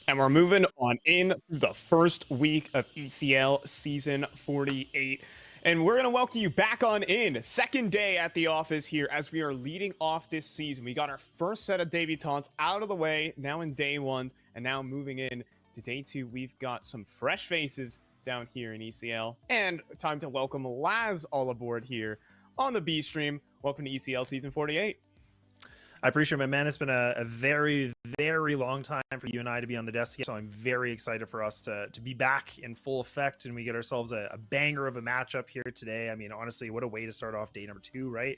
And we're moving on in through the first week of ECL season 48. And we're going to welcome you back on in. Second day at the office here as we are leading off this season. We got our first set of debutantes out of the way, now in day one, and now moving in to day two. We've got some fresh faces down here in ECL. And time to welcome Laz all aboard here on the B stream. Welcome to ECL season 48. I appreciate it, my man. It's been a very, very long time for you and I to be on the desk, so I'm very excited for us to be back in full effect, and we get ourselves a banger of a matchup here today. I mean, honestly, what a way to start off day number 2, right?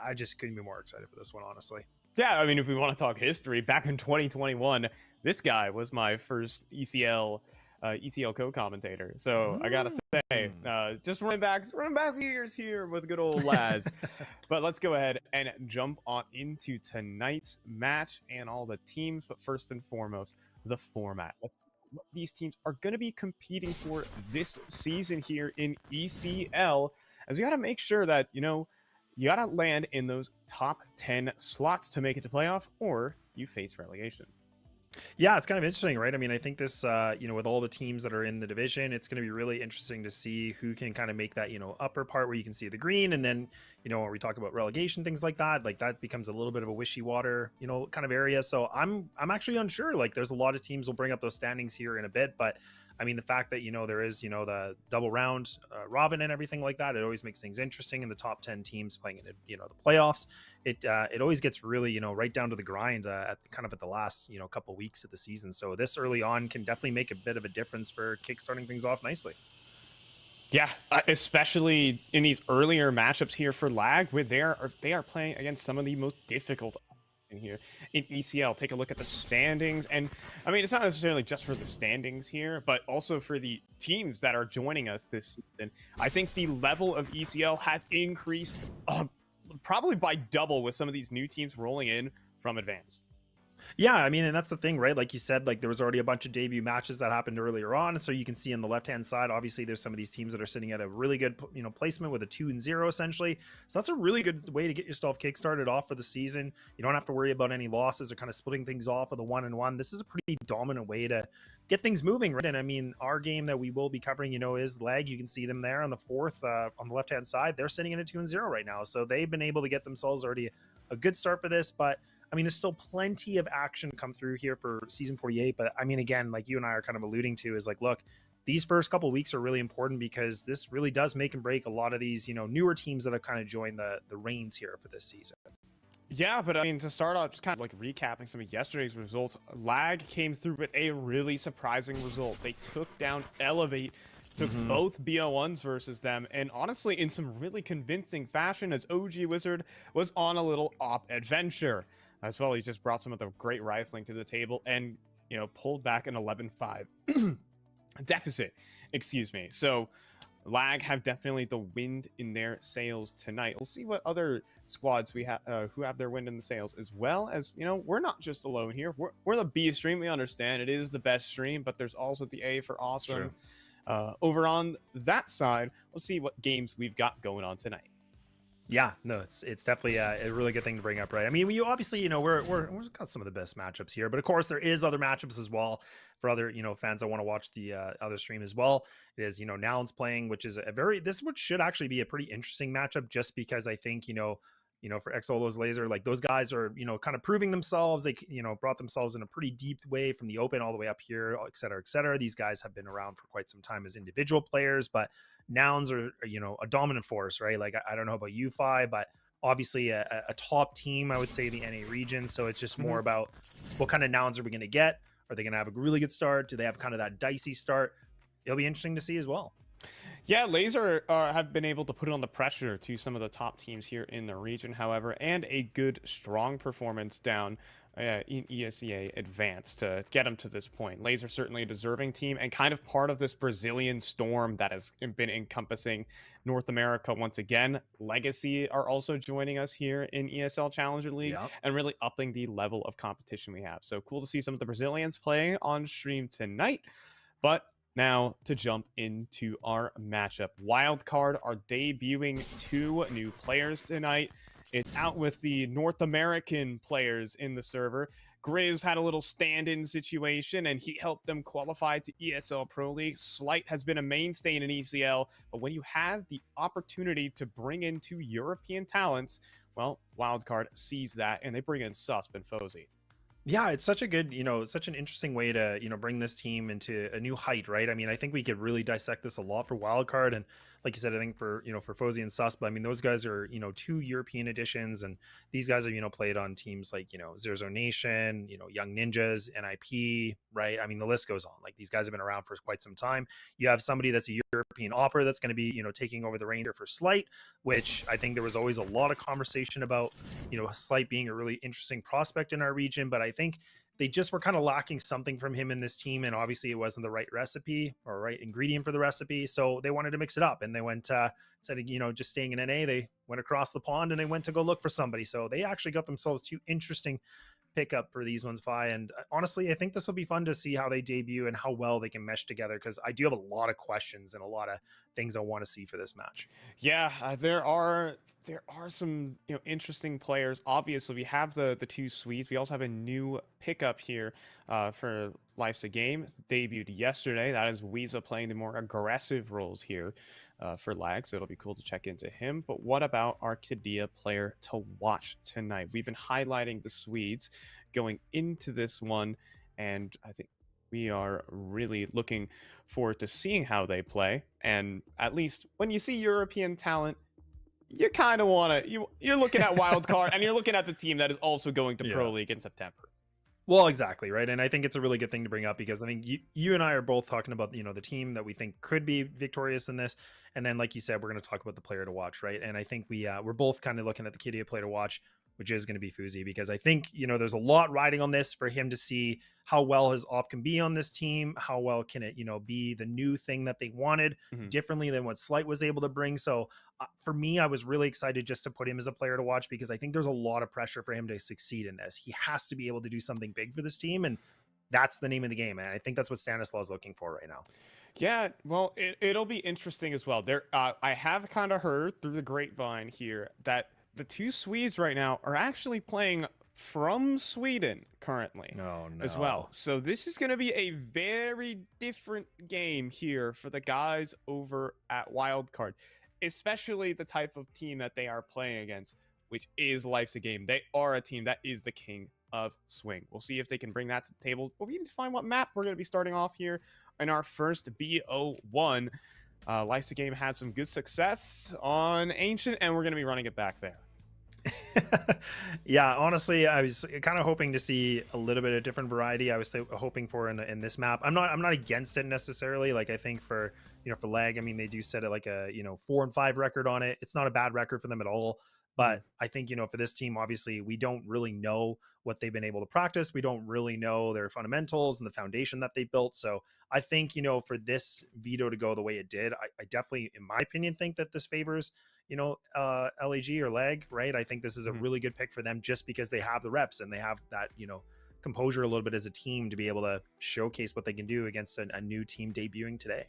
I just couldn't be more excited for this one, honestly. Yeah, I mean, if we want to talk history, back in 2021, this guy was my first ECL co-commentator. So I gotta say, just running back a few years here with good old Laz. But let's go ahead and jump on into tonight's match and all the teams. But first and foremost, the format. Let's see what these teams are going to be competing for this season here in ECL. As we got to make sure that, you got to land in those top 10 slots to make it to playoff, or you face relegation. Yeah, it's kind of interesting, right? I mean, I think this, with all the teams that are in the division, it's going to be really interesting to see who can kind of make that, upper part where you can see the green. And then, when we talk about relegation, things like that becomes a little bit of a wishy-water, kind of area. So I'm actually unsure. Like, there's a lot of teams will bring up those standings here in a bit, but I mean, the fact that, there is, the double round robin and everything like that, it always makes things interesting. And the top 10 teams playing in, the playoffs, it always gets really, right down to the grind at the last, couple weeks of the season. So this early on can definitely make a bit of a difference for kickstarting things off nicely. Yeah, especially in these earlier matchups here for Lag, where they are playing against some of the most difficult in here in ECL. Take a look at the standings, and I mean, it's not necessarily just for the standings here, but also for the teams that are joining us this season. I think the level of ECL has increased probably by double with some of these new teams rolling in from Advanced. Yeah, I mean, and that's the thing, right? Like you said, like there was already a bunch of debut matches that happened earlier on. So you can see on the left-hand side, obviously there's some of these teams that are sitting at a really good, placement with a 2-0 essentially. So that's a really good way to get yourself kickstarted off for the season. You don't have to worry about any losses or kind of splitting things off with a 1-1. This is a pretty dominant way to get things moving, right? And I mean, our game that we will be covering, is Leg. You can see them there on the fourth, on the left-hand side. They're sitting in a 2-0 right now. So they've been able to get themselves already a good start for this, but I mean, there's still plenty of action come through here for season 48. But I mean, again, like you and I are kind of alluding to, is like, look, these first couple of weeks are really important because this really does make and break a lot of these, newer teams that have kind of joined the reins here for this season. Yeah, but I mean, to start off, just kind of like recapping some of yesterday's results, Lag came through with a really surprising result. They took down Elevate, took both BO1s versus them, and honestly, in some really convincing fashion, as OG Wizard was on a little op adventure. As well, he's just brought some of the great rifling to the table and, pulled back an 11-5 deficit, excuse me. So Lag have definitely the wind in their sails tonight. We'll see what other squads we have who have their wind in the sails, as well as, we're not just alone here. We're the B stream. We understand it is the best stream, but there's also the A for awesome. Over on that side, we'll see what games we've got going on tonight. Yeah, no, it's definitely a really good thing to bring up, right? I mean, we obviously, we've got some of the best matchups here, but of course there is other matchups as well for other, fans that want to watch the other stream as well. It is, Nouns playing, which is this should actually be a pretty interesting matchup, just because I think, for Exolo's Laser, like those guys are, kind of proving themselves. They, brought themselves in a pretty deep way from the open all the way up here, et cetera, et cetera. These guys have been around for quite some time as individual players, but Nouns are, a dominant force, right? Like, I don't know about UFI, but obviously a top team, I would say, the NA region. So it's just more about what kind of Nouns are we going to get? Are they going to have a really good start? Do they have kind of that dicey start? It'll be interesting to see as well. Yeah, Laser have been able to put on the pressure to some of the top teams here in the region, however, and a good, strong performance down in ESEA Advanced to get them to this point. Laser certainly a deserving team and kind of part of this Brazilian storm that has been encompassing North America once again. Legacy are also joining us here in ESL Challenger League and really upping the level of competition we have. So cool to see some of the Brazilians playing on stream tonight. But now to jump into our matchup. Wildcard are debuting 2 new players tonight. It's out with the North American players in the server. Grizz had a little stand-in situation, and he helped them qualify to ESL Pro League. Slight has been a mainstay in an ECL, but when you have the opportunity to bring in 2 European talents, well, Wildcard sees that, and they bring in Susp and Fozy. Yeah, it's such a good, such an interesting way to, bring this team into a new height, right? I mean, I think we could really dissect this a lot for Wildcard. And like you said, I think for, for Fozy and Susp, I mean, those guys are, 2 European editions. And these guys have, played on teams like, Zero Zone Nation, Young Ninjas, NIP, right? I mean, the list goes on. Like, these guys have been around for quite some time. You have somebody that's a European opera that's going to be, taking over the reins for Slight, which I think there was always a lot of conversation about, Slight being a really interesting prospect in our region. But I think they just were kind of lacking something from him in this team. And obviously it wasn't the right recipe or right ingredient for the recipe. So they wanted to mix it up, and they went, instead of, just staying in NA, they went across the pond and they went to go look for somebody. So they actually got themselves 2 interesting pickup for these ones, Fi. And honestly, I think this will be fun to see how they debut and how well they can mesh together, because I do have a lot of questions and a lot of things I want to see for this match. Yeah, there are some interesting players. Obviously, we have the 2 Swedes. We also have a new pickup here for Life's a Game, debuted yesterday. That is Weeza playing the more aggressive roles here for Lag, so it'll be cool to check into him. But what about our Kadia player to watch tonight? We've been highlighting the Swedes going into this one, and I think we are really looking forward to seeing how they play. And at least when you see European talent, you kind of want to, you're looking at Wildcard and you're looking at the team that is also going to Pro League in September. Well, exactly, right. And I think it's a really good thing to bring up, because I think you and I are both talking about, the team that we think could be victorious in this. And then, like you said, we're going to talk about the player to watch, right? And I think we're both kind of looking at the Kadia player to watch, which is going to be Fozy, because I think, there's a lot riding on this for him to see how well his op can be on this team. How well can it, be the new thing that they wanted differently than what Slight was able to bring. So for me, I was really excited just to put him as a player to watch, because I think there's a lot of pressure for him to succeed in this. He has to be able to do something big for this team, and that's the name of the game. And I think that's what Stanislaw is looking for right now. Yeah, well, it'll be interesting as well. I have kind of heard through the grapevine here that the 2 Swedes right now are actually playing from Sweden currently as well. So this is going to be a very different game here for the guys over at Wildcard, especially the type of team that they are playing against, which is Life's a Game. They are a team that is the king of swing. We'll see if they can bring that to the table, but we need to find what map we're going to be starting off here in our first BO1. Life's a Game has some good success on Ancient, and we're going to be running it back there. Yeah, honestly, I was kind of hoping to see a little bit of different variety. I was hoping for in this map. I'm not against it necessarily. Like, I think for for Lag, I mean, they do set it like a 4-5 record on it. It's not a bad record for them at all. But I think, for this team, obviously, we don't really know what they've been able to practice. We don't really know their fundamentals and the foundation that they built. So I think, for this veto to go the way it did, I definitely, in my opinion, think that this favors, LAG or Lag, right? I think this is a really good pick for them, just because they have the reps and they have that, composure a little bit as a team to be able to showcase what they can do against a new team debuting today.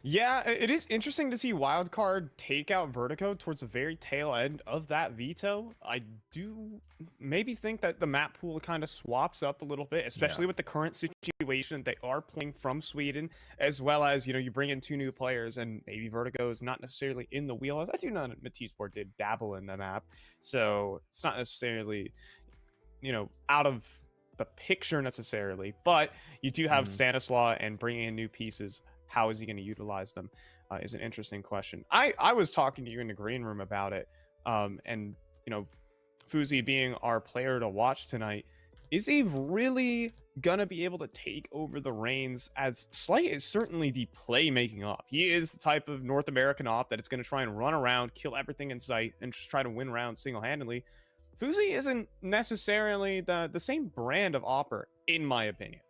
Yeah, it is interesting to see Wildcard take out Vertigo towards the very tail end of that veto. I do maybe think that the map pool kind of swaps up a little bit, especially with the current situation. They are playing from Sweden, as well as, you bring in 2 new players, and maybe Vertigo is not necessarily in the wheelhouse. I do know that Matisse-Sport did dabble in the map, so it's not necessarily, out of the picture necessarily, but you do have Stanislaw, and bringing in new pieces. How is he going to utilize them is an interesting question. I was talking to you in the green room about it. And, Fozy being our player to watch tonight, is he really going to be able to take over the reins, as Slight is certainly the playmaking op. He is the type of North American op that is going to try and run around, kill everything in sight, and just try to win rounds single-handedly. Fozy isn't necessarily the same brand of opper, in my opinion.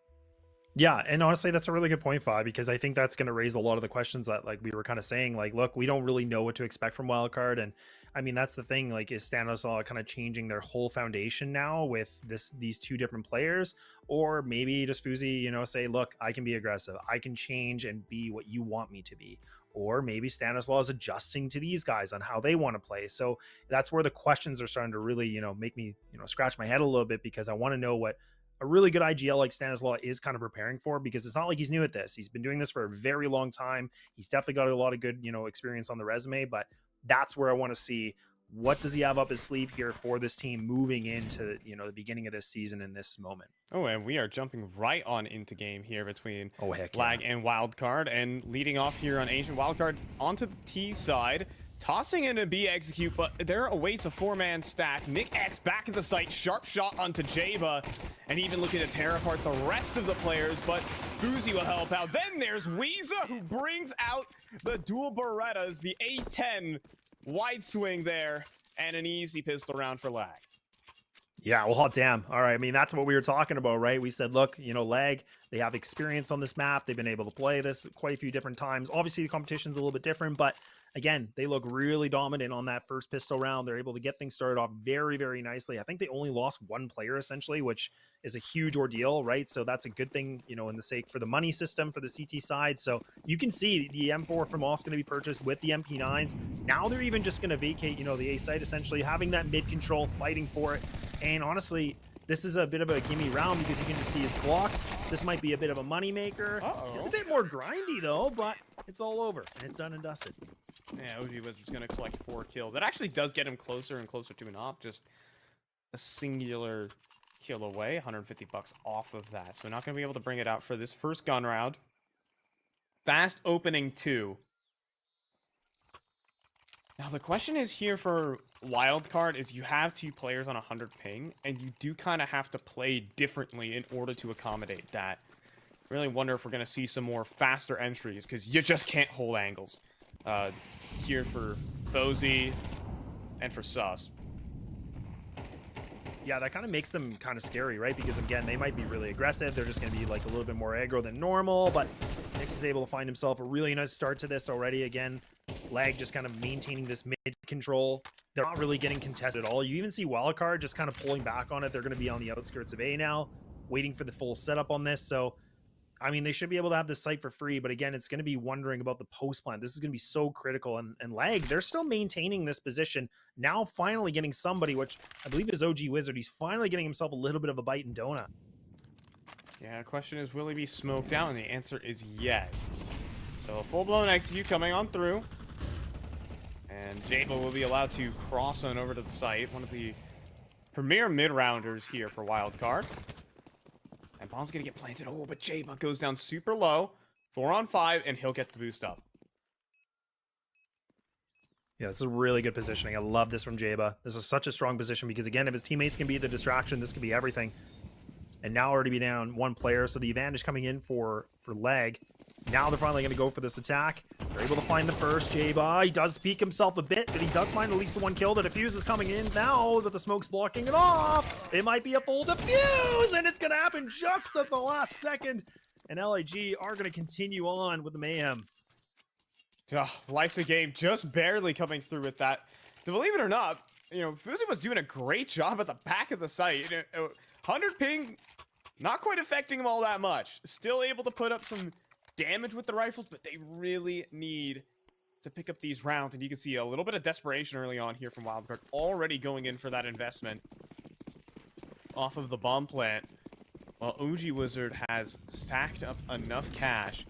Yeah, and honestly, that's a really good point, Fi, because I think that's going to raise a lot of the questions that, like, we were kind of saying, like, look, we don't really know what to expect from Wildcard. And I mean, that's the thing, like, is Stanislaw kind of changing their whole foundation now with these 2 different players? Or maybe just Fozy, say, look, I can be aggressive, I can change and be what you want me to be. Or maybe Stanislaw is adjusting to these guys on how they want to play. So that's where the questions are starting to really, make me, scratch my head a little bit, because I want to know what a really good IGL like Stanislaw is kind of preparing for, because it's not like he's new at this. He's been doing this for a very long time. He's definitely got a lot of good, experience on the resume, but that's where I want to see what does he have up his sleeve here for this team moving into, the beginning of this season in this moment. Oh, and we are jumping right on into game here between Heck Lag yeah. and Wildcard, and leading off here on Ancient. Wildcard onto the T side, tossing in a B execute, but there awaits a 4-man stack. Nick X back at the site, sharp shot onto Jaba, and even looking to tear apart the rest of the players, but Fuzi will help out. Then there's Weeza, who brings out the dual Berettas, the A10 wide swing there, and an easy pistol round for Lag. Yeah, well, hot damn. All right, I mean, that's what we were talking about, right? We said, look, Lag, they have experience on this map. They've been able to play this quite a few different times. Obviously, the competition's a little bit different, but again, they look really dominant on that first pistol round. They're able to get things started off very, very nicely. I think they only lost one player, essentially, which is a huge ordeal, right? So that's a good thing, in the sake for the money system for the CT side. So you can see the M4 from Moss going to be purchased with the MP9s. Now they're even just going to vacate, the A site, essentially, having that mid control, fighting for it. And honestly, this is a bit of a gimme round because you can just see its blocks. This might be a bit of a money maker. It's a bit more grindy though, but it's all over and it's done and dusted. Yeah, OG was just going to collect 4 kills. That actually does get him closer and closer to an op. Just a singular kill away, 150 bucks off of that. So not going to be able to bring it out for this first gun round. Fast opening 2. Now the question is here for Wildcard is you have 2 players on 100 ping, and you do kind of have to play differently in order to accommodate that. Really wonder if we're going to see some more faster entries, because you just can't hold angles. Here for Fozy and for Sus. Yeah, that kind of makes them kind of scary, right? Because again, they might be really aggressive. They're just going to be like a little bit more aggro than normal, but Nyx is able to find himself a really nice start to this already. Again, Lag just kind of maintaining this mid control. They're not really getting contested at all. You even see Wildcard just kind of pulling back on it. They're going to be on the outskirts of A now, waiting for the full setup on this. So, I mean, they should be able to have this site for free, but again, it's going to be wondering about the post plant. This is going to be so critical, and Lag, they're still maintaining this position. Now finally getting somebody, which I believe is OG Wizard. He's finally getting himself a little bit of a bite in donut. Yeah, the question is, will he be smoked out? And the answer is yes. So a full-blown execute coming on through. And Jaba will be allowed to cross on over to the site. One of the premier mid-rounders here for Wildcard. And bomb's going to get planted. Oh, but Jaba goes down super low. 4 on 5, and he'll get the boost up. Yeah, this is a really good positioning. I love this from Jaba. This is such a strong position because, again, if his teammates can be the distraction, this could be everything. And now already be down 1 player, so the advantage coming in for Lag. Now they're finally going to go for this attack. They're able to find the first Jaba. He does peek himself a bit, but he does find at least the 1 kill. The defuse is coming in now that the smoke's blocking it off. It might be a full defuse, and it's going to happen just at the last second. And LIG are going to continue on with the mayhem. Life's a game, just barely coming through with that. Believe it or not, Fuzi was doing a great job at the back of the site. 100 ping, not quite affecting him all that much. Still able to put up some damage with the rifles, but they really need to pick up these rounds. And you can see a little bit of desperation early on here from Wildcard, already going in for that investment off of the bomb plant, while OG Wizard has stacked up enough cash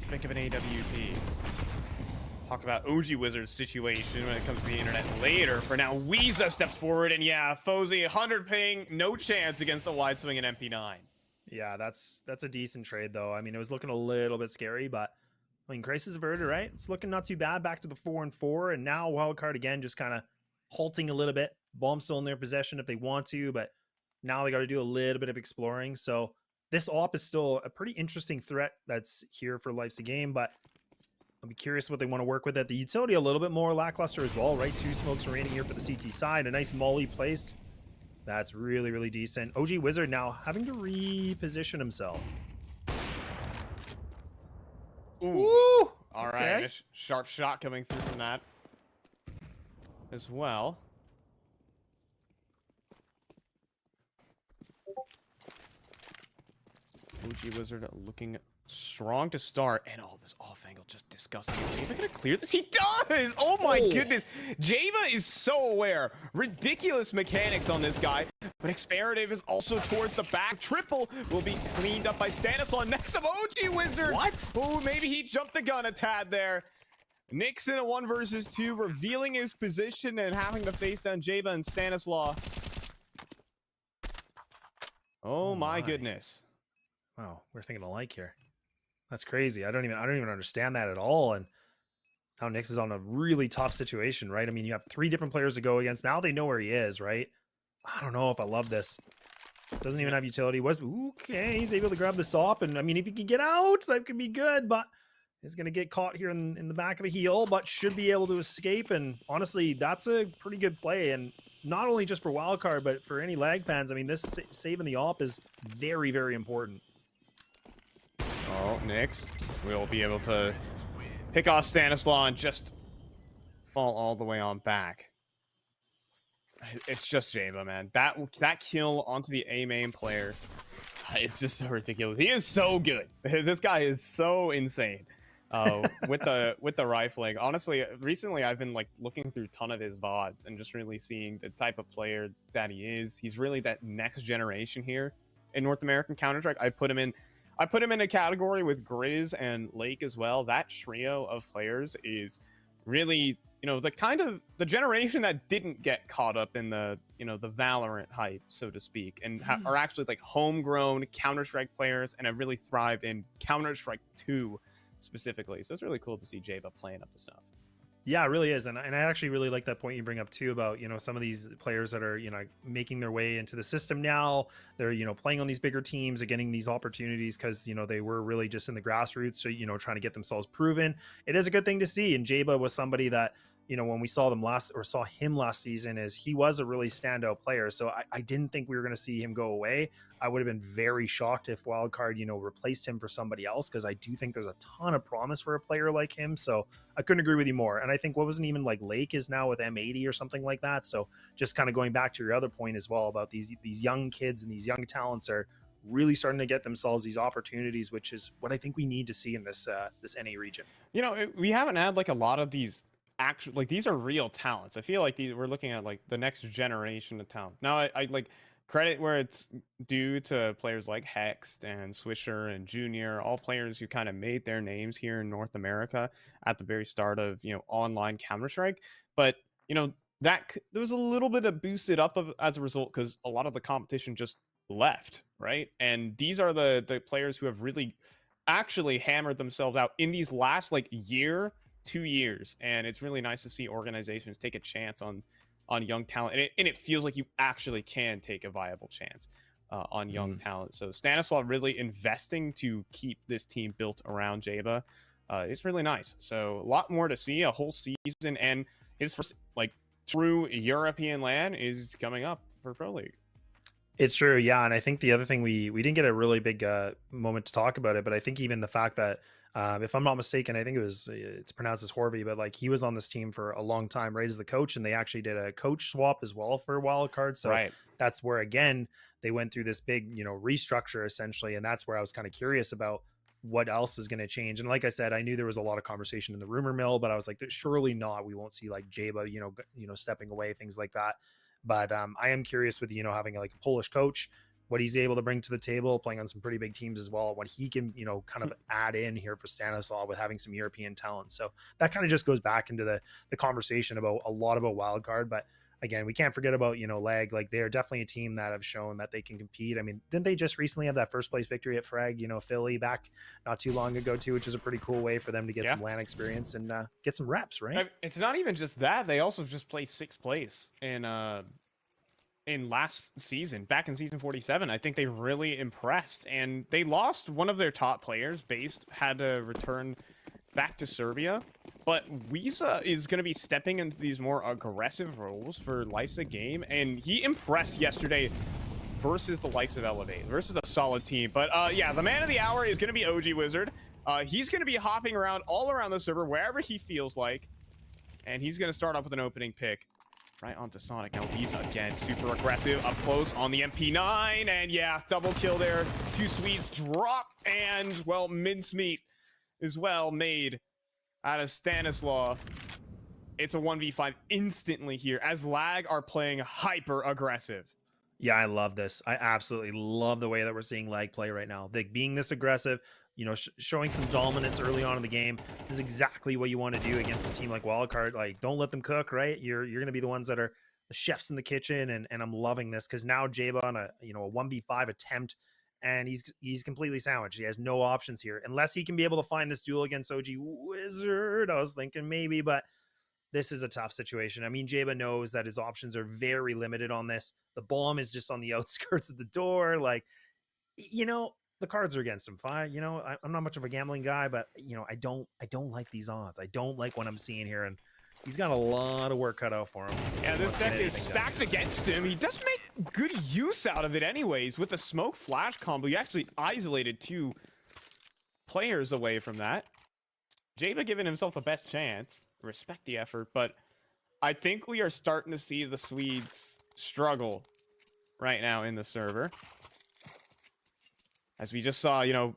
to pick up an AWP. Talk about OG Wizard's situation when it comes to the internet later. For now, Weeza steps forward, and yeah, Fozy, 100 ping, no chance against a wide swing and MP9. Yeah, that's a decent trade, though. I mean, it was looking a little bit scary, but I mean, crisis averted, right? It's looking not too bad. Back to the 4 and 4, and now Wildcard again just kind of halting a little bit. Bomb's still in their possession if they want to, but now they got to do a little bit of exploring. So this op is still a pretty interesting threat that's here for Life's a Game, but I'll be curious what they want to work with it. The utility a little bit more lackluster as well, right? 2 smokes remaining here for the CT side. A nice molly placed. That's really, really decent. OG Wizard now having to reposition himself. Ooh. Woo! All right, a sharp shot coming through from that as well. OG Wizard looking Strong to start, and this off angle just disgusting. Is Java gonna clear this? He does! Oh my goodness. Java is so aware. Ridiculous mechanics on this guy, but Experative is also towards the back. Triple will be cleaned up by Stanislaw. Next up, OG Wizard. What? Oh, maybe he jumped the gun a tad there. Nick's in a 1 versus 2, revealing his position and having to face down Java and Stanislaw. Oh my goodness. Wow, we're thinking alike here. That's crazy. I don't even understand that at all. And now Nyx is on a really tough situation, right? I mean, you have 3 different players to go against. Now they know where he is, right? I don't know if I love this. Doesn't even have utility. Was okay. He's able to grab the stop, and I mean, if he can get out, that could be good. But he's gonna get caught here in the back of the heel, but should be able to escape. And honestly, that's a pretty good play. And not only just for Wildcard, but for any lag fans. I mean, this saving the op is very, very important. Oh, Nyx will be able to pick off Stanislaw and just fall all the way on back. It's just Java, man. That kill onto the A main player is just so ridiculous. He is so good. This guy is so insane with the rifling. Honestly, recently I've been like looking through a ton of his VODs and just really seeing the type of player that he is. He's really that next generation here in North American Counter-Strike. I put him in a category with Grizz and Lake as well. That trio of players is really, the generation that didn't get caught up in the Valorant hype, so to speak, and are actually like homegrown Counter-Strike players and have really thrived in Counter-Strike 2 specifically. So it's really cool to see Java playing up to stuff. Yeah, it really is. And I actually really like that point you bring up too about, some of these players that are, making their way into the system now. They're, playing on these bigger teams, are getting these opportunities because, they were really just in the grassroots. So, trying to get themselves proven. It is a good thing to see. And Jaba was somebody that, when we saw him last season, is he was a really standout player. So I didn't think we were going to see him go away. I would have been very shocked if Wildcard, replaced him for somebody else, because I do think there's a ton of promise for a player like him. So I couldn't agree with you more. And I think Lake is now with M80 or something like that. So just kind of going back to your other point as well about these young kids and these young talents are really starting to get themselves these opportunities, which is what I think we need to see in this NA region. We haven't had like a lot of these actually, like, these are real talents. I feel like we're looking at like the next generation of talent. Now I like credit where it's due to players like Hext and Swisher and Junior, all players who kind of made their names here in North America at the very start of online Counter-Strike. But that there was a little bit of boosted up as a result because a lot of the competition just left, right? And these are the players who have really actually hammered themselves out in these last like 2 years, and it's really nice to see organizations take a chance on young talent, and it feels like you actually can take a viable chance on young talent. So Stanislaw really investing to keep this team built around Jaba. It's really nice. So a lot more to see, a whole season, and his first like true European LAN is coming up for Pro League. It's true, yeah. And I think the other thing, we didn't get a really big moment to talk about it, but I think even the fact that if I'm not mistaken, I think it's pronounced as Horvey, but like he was on this team for a long time, right, as the coach, and they actually did a coach swap as well for Wildcard. So that's where, again, they went through this big, restructure essentially. And that's where I was kind of curious about what else is going to change. And like I said, I knew there was a lot of conversation in the rumor mill, but I was like, surely not. We won't see like Jaba, stepping away, things like that. But I am curious with, having like a Polish coach, what he's able to bring to the table, playing on some pretty big teams as well, what he can, kind of add in here for Stanislaw with having some European talent. So that kind of just goes back into the conversation about a lot about Wildcard. But again, we can't forget about, Lag. Like, they're definitely a team that have shown that they can compete. I mean, didn't they just recently have that first place victory at Frag, Philly back not too long ago too, which is a pretty cool way for them to get some LAN experience and get some reps, right? It's not even just that. They also just placed 6th place in last season, back in season 47. I think they really impressed, and they lost one of their top players. Based had to return back to Serbia, but Wiesa is going to be stepping into these more aggressive roles for Lysa game, and he impressed yesterday versus the likes of Elevate, versus a solid team. But yeah, the man of the hour is going to be OG Wizard. He's going to be hopping around all around the server wherever he feels like, and he's going to start off with an opening pick. right onto Sonic. Now Visa again, super aggressive, up close on the MP9, and yeah, double kill there. Two Swedes drop, and well, mincemeat as well made out of Stanislaw. It's a 1v5 instantly here, as Lag are playing hyper aggressive. Yeah, I love this. I absolutely love the way that we're seeing Lag play right now. Like, being this aggressive, you know, showing some dominance early on in the game is exactly what you want to do against a team like Wildcard. Like, don't let them cook, right? You're going to be the ones that are the chefs in the kitchen, and I'm loving this because now Jaba on a 1v5 attempt, and he's completely sandwiched. He has no options here unless he can be able to find this duel against OG Wizard. I was thinking maybe, but this is a tough situation. I mean, Jaba knows that his options are very limited on this. The bomb is just on the outskirts of the door. Like, you know, the cards are against him. Fine. You know, I'm not much of a gambling guy, but you know, I don't like these odds. I don't like what I'm seeing here, and he's got a lot of work cut out for him. Yeah, this deck is stacked against him. He does make good use out of it anyways. With the smoke flash combo, he actually isolated 2 players away from that. Jaba giving himself the best chance. Respect the effort, but I think we are starting to see the Swedes struggle right now in the server. As we just saw, you know,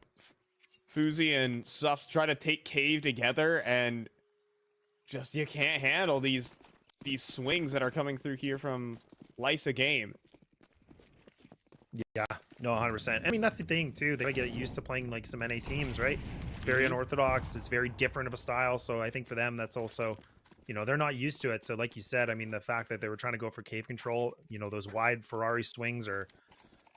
Fuzi and Suff try to take Cave together, and just you can't handle these swings that are coming through here from Life's a Game. Yeah, no, 100%. I mean, that's the thing too. They get used to playing like some NA teams, right? It's very unorthodox. It's very different of a style. So I think for them, that's also, you know, they're not used to it. So like you said, I mean, the fact that they were trying to go for cave control, you know, those wide Ferrari swings are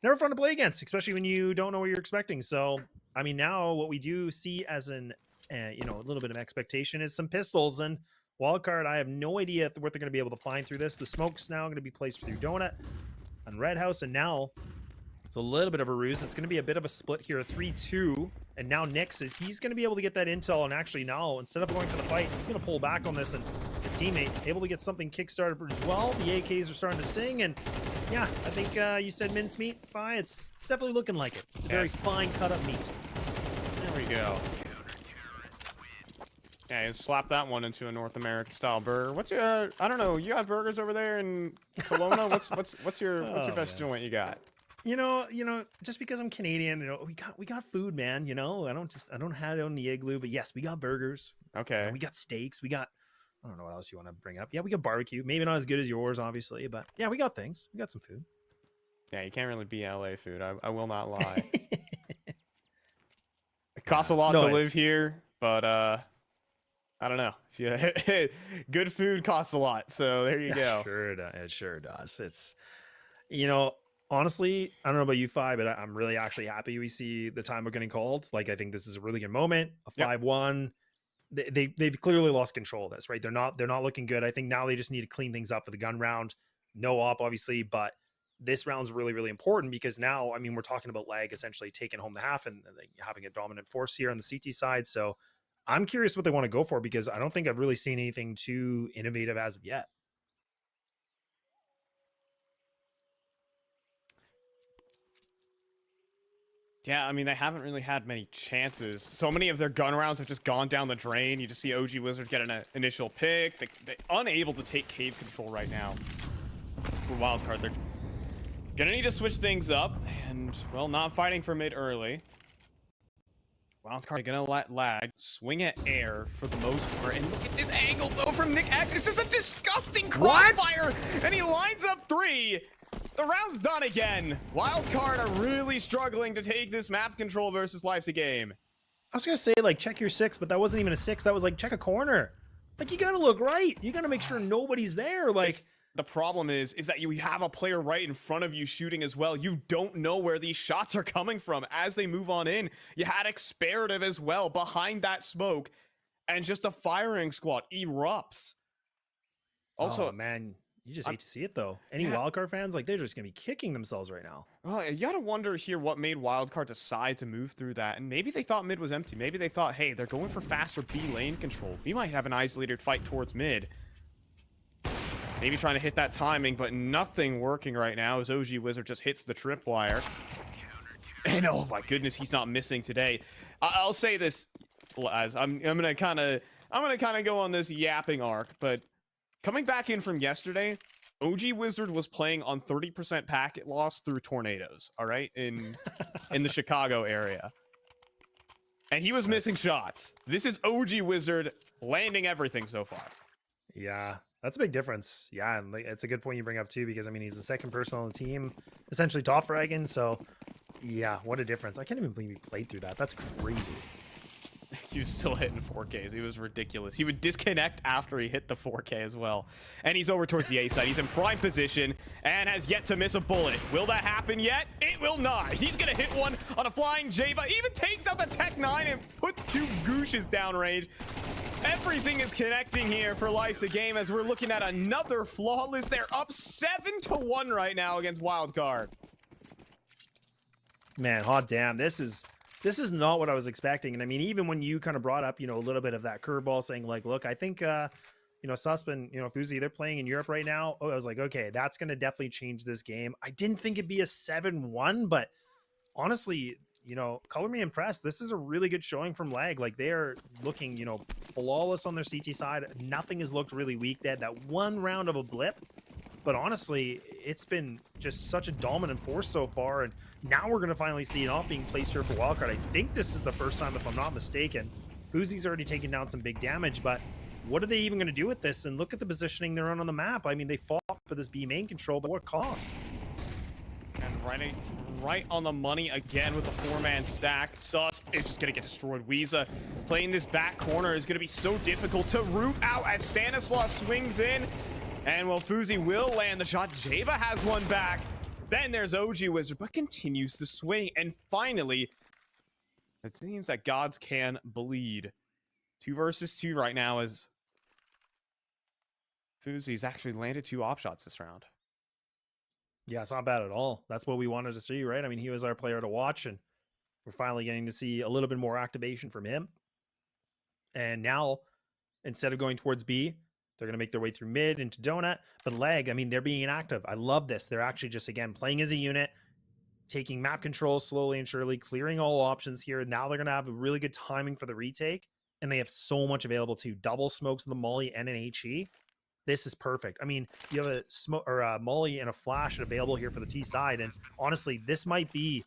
never fun to play against, especially when you don't know what you're expecting. So, I mean, now what we do see as an, you know, a little bit of expectation is some pistols. And Wildcard, I have no idea what they're going to be able to find through this. The smoke's now going to be placed through Donut and Red House, and now it's a little bit of a ruse. It's going to be a bit of a split here, 3-2. And now Nyx he's going to be able to get that intel, and actually now, instead of going for the fight, he's going to pull back on this, and his teammate able to get something kickstarted as well. The AKs are starting to sing, and yeah, I think you said mincemeat. Fine, it's definitely looking like it. It's a very fine cut up meat. There we go. Yeah, you slap that one into a North American style burger. What's your I don't know, you got burgers over there in Kelowna? what's your best joint you got? You know, just because I'm Canadian, you know, we got food, man. You know, I don't have it on the igloo, but yes, we got burgers. Okay. We got steaks. We got, I don't know what else you want to bring up. Yeah, we got barbecue. Maybe not as good as yours, obviously, but yeah, we got things. We got some food. Yeah, you can't really be LA food. I will not lie. It costs a lot to live here, but I don't know. Good food costs a lot, so there you go. It sure does. It's, you know, honestly, I don't know about you, Fi, but I'm really actually happy we see the time of getting called. Like, I think this is a really good moment. A 5-1. They've clearly lost control of this, right? They're not looking good. I think now they just need to clean things up for the gun round. No op, obviously, but this round's really, really important because now, I mean, we're talking about Lag essentially taking home the half and having a dominant force here on the CT side. So I'm curious what they want to go for, because I don't think I've really seen anything too innovative as of yet. Yeah, I mean, they haven't really had many chances. So many of their gun rounds have just gone down the drain. You just see OG Wizard get an initial pick. They're unable to take cave control right now for Wildcard. They're gonna need to switch things up, and, well, not fighting for mid early. Wildcard gonna let Lag swing at air for the most part. And look at this angle, though, from Nick X. It's just a disgusting crossfire, and he lines up 3. The round's done again. Wildcard are really struggling to take this map control versus Life's a Game. I was going to say, like, check your 6, but that wasn't even a 6. That was like, check a corner. Like, you got to look right. You got to make sure nobody's there. Like, the problem is that you have a player right in front of you shooting as well. You don't know where these shots are coming from as they move on in. You had Experative as well behind that smoke, and just a firing squad erupts. Also, oh, man, you just hate to see it, though. Any Wildcard fans, like, they're just going to be kicking themselves right now. Well, you got to wonder here what made Wildcard decide to move through that. And maybe they thought mid was empty. Maybe they thought, hey, they're going for faster B lane control. We might have an isolated fight towards mid. Maybe trying to hit that timing, but nothing working right now as OG Wizard just hits the tripwire. And oh my goodness, he's not missing today. I'll say this, as I'm gonna kind of go on this yapping arc, but coming back in from yesterday, OG Wizard was playing on 30% packet loss through tornadoes, all right, in the Chicago area. And he was missing shots. This is OG Wizard landing everything so far. Yeah, that's a big difference. Yeah, and like, it's a good point you bring up too, because I mean, he's the second person on the team, essentially top fragging. So yeah, what a difference. I can't even believe he played through that. That's crazy. He was still hitting 4Ks. He was ridiculous. He would disconnect after he hit the 4K as well. And he's over towards the A side. He's in prime position and has yet to miss a bullet. Will that happen yet? It will not. He's going to hit one on a flying Java. Even takes out the Tech 9 and puts 2 Gooshes downrange. Everything is connecting here for Life's a Game as we're looking at another flawless. They're up 7-1 right now against Wildcard. Man, hot damn. This is not what I was expecting. And I mean, even when you kind of brought up, you know, a little bit of that curveball saying like, look, I think, you know, Susp and, you know, Fuzi, they're playing in Europe right now. Oh, I was like, okay, that's going to definitely change this game. I didn't think it'd be a 7-1, but honestly, you know, color me impressed. This is a really good showing from Lag. Like they are looking, you know, flawless on their CT side. Nothing has looked really weak. They had that one round of a blip, but honestly, it's been just such a dominant force so far. And now we're going to finally see it all being placed here for Wildcard. I think this is the first time, if I'm not mistaken. Fuzi's already taken down some big damage, but what are they even going to do with this? And look at the positioning they're on the map. I mean, they fought for this B main control, but what cost? And right on the money again with the 4-man stack. Susp is just going to get destroyed. Weeza playing this back corner is going to be so difficult to root out as Stanislaus swings in. And well, Fuzi will land the shot. Java has one back. Then there's OG Wizard, but continues to swing. And finally, it seems that gods can bleed. 2 versus 2 right now as Fuzi's actually landed 2 op shots this round. Yeah, it's not bad at all. That's what we wanted to see, right? I mean, he was our player to watch, and we're finally getting to see a little bit more activation from him. And now, instead of going towards B, they're going to make their way through mid into Donut. But Lag, I mean, they're being inactive. I love this. They're actually just, again, playing as a unit, taking map control slowly and surely, clearing all options here. Now they're going to have a really good timing for the retake. And they have so much available too. Double smokes, the Molly, and an HE. This is perfect. I mean, you have a smoke or a Molly and a flash available here for the T side. And honestly, this might be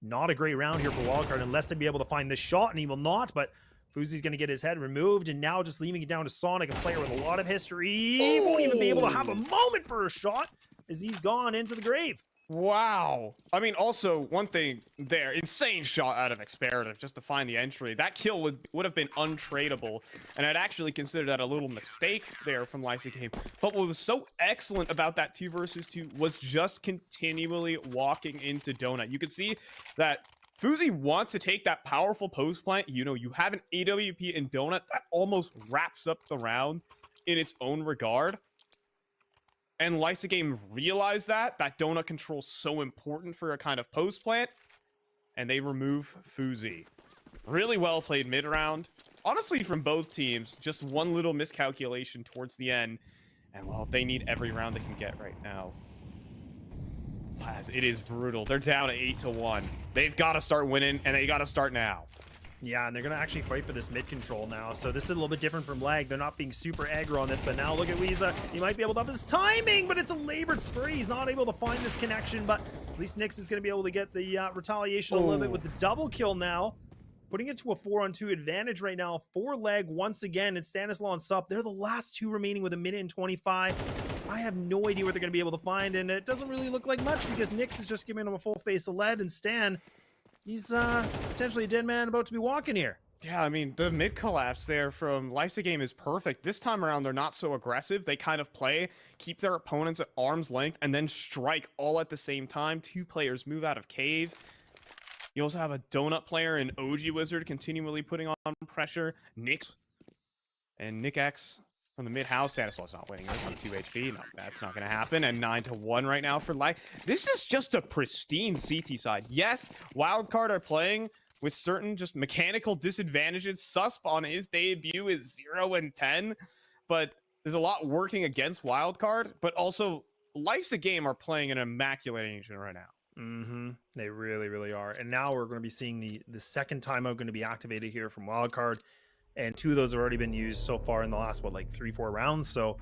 not a great round here for Wildcard unless they be able to find this shot, and he will not. But Fuzi's going to get his head removed, and now just leaving it down to Sonic, a player with a lot of history. He won't even be able to have a moment for a shot as he's gone into the grave. Wow. I mean, also, one thing there, insane shot out of Experative just to find the entry. That kill would have been untradeable, and I'd actually consider that a little mistake there from Life's a Game. But what was so excellent about that 2 versus 2 was just continually walking into Donut. You could see that Fuzi wants to take that powerful post plant. You know, you have an AWP in Donut that almost wraps up the round in its own regard. And Life's a Game realized that donut control is so important for a kind of post plant, and they remove Fuzi. Really well played mid round. Honestly, from both teams, just one little miscalculation towards the end, and well, they need every round they can get right now. It is brutal. They're down 8-1. They've got to start winning, and they got to start now. Yeah, and they're going to actually fight for this mid control now. So this is a little bit different from Lag. They're not being super aggro on this, but now look at Weeza. He might be able to have his timing, but it's a labored spree. He's not able to find this connection, but at least Nyx is going to be able to get the retaliation a little bit with the double kill now. Putting it to a 4-on-2 advantage right now for Lag once again. And Stanislaw and Sup, they're the last 2 remaining with 1:25. I have no idea what they're going to be able to find, and it doesn't really look like much because Nyx is just giving him a full face of lead, and Stan, he's potentially a dead man about to be walking here. Yeah, I mean, the mid collapse there from Life's a Game is perfect. This time around, they're not so aggressive. They kind of play, keep their opponents at arm's length, and then strike all at the same time. 2 players move out of cave. You also have a donut player and OG Wizard continually putting on pressure. Nyx and Nick X from the mid house. Stanislaw's not winning this on 2 HP. No, that's not going to happen. And 9-1 right now for Life. This is just a pristine CT side. Yes, Wildcard are playing with certain just mechanical disadvantages. Susp on his debut is 0-10, but there's a lot working against Wildcard. But also, Life's a Game are playing an immaculate ancient right now. They really, really are. And now we're going to be seeing the second timeout going to be activated here from Wildcard. And 2 of those have already been used so far in the last, what, like 3-4 rounds. So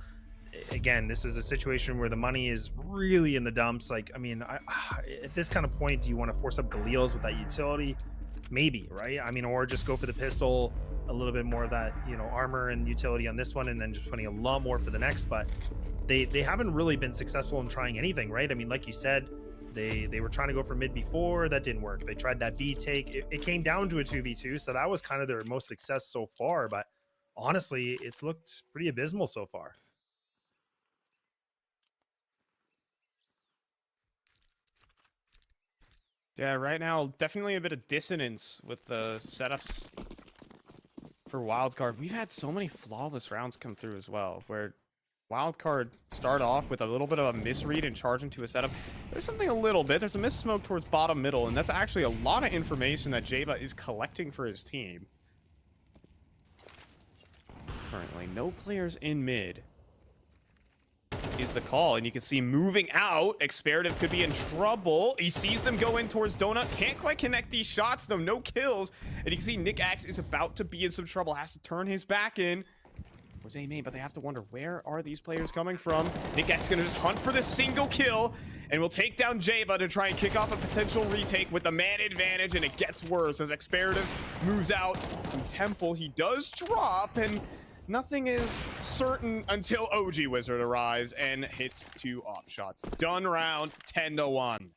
again, this is a situation where the money is really in the dumps. Like, I mean, at this kind of point, do you want to force up Galil's with that utility? Maybe, right? I mean, or just go for the pistol, a little bit more of that, you know, armor and utility on this one, and then just putting a lot more for the next. But they haven't really been successful in trying anything, right? I mean, like you said, they were trying to go for mid before, that didn't work. They tried that B take, it came down to a 2v2, so that was kind of their most success so far. But honestly, it's looked pretty abysmal so far. Yeah, right now, definitely a bit of dissonance with the setups for Wildcard. We've had so many flawless rounds come through as well, where Wildcard start off with a little bit of a misread and charge into a setup. There's something a little bit. There's a missmoke towards bottom middle, and that's actually a lot of information that Jaba is collecting for his team. Currently, no players in mid is the call, and you can see moving out, Experative could be in trouble. He sees them go in towards Donut, can't quite connect these shots though, no kills, and you can see Nick Axe is about to be in some trouble, has to turn his back in towards A main, but they have to wonder, where are these players coming from? Nick Axe is gonna just hunt for the single kill, and will take down Java to try and kick off a potential retake with the man advantage, and it gets worse as Experative moves out to Temple. He does drop, and nothing is certain until OG Wizard arrives and hits 2 op shots. Done round 10-1.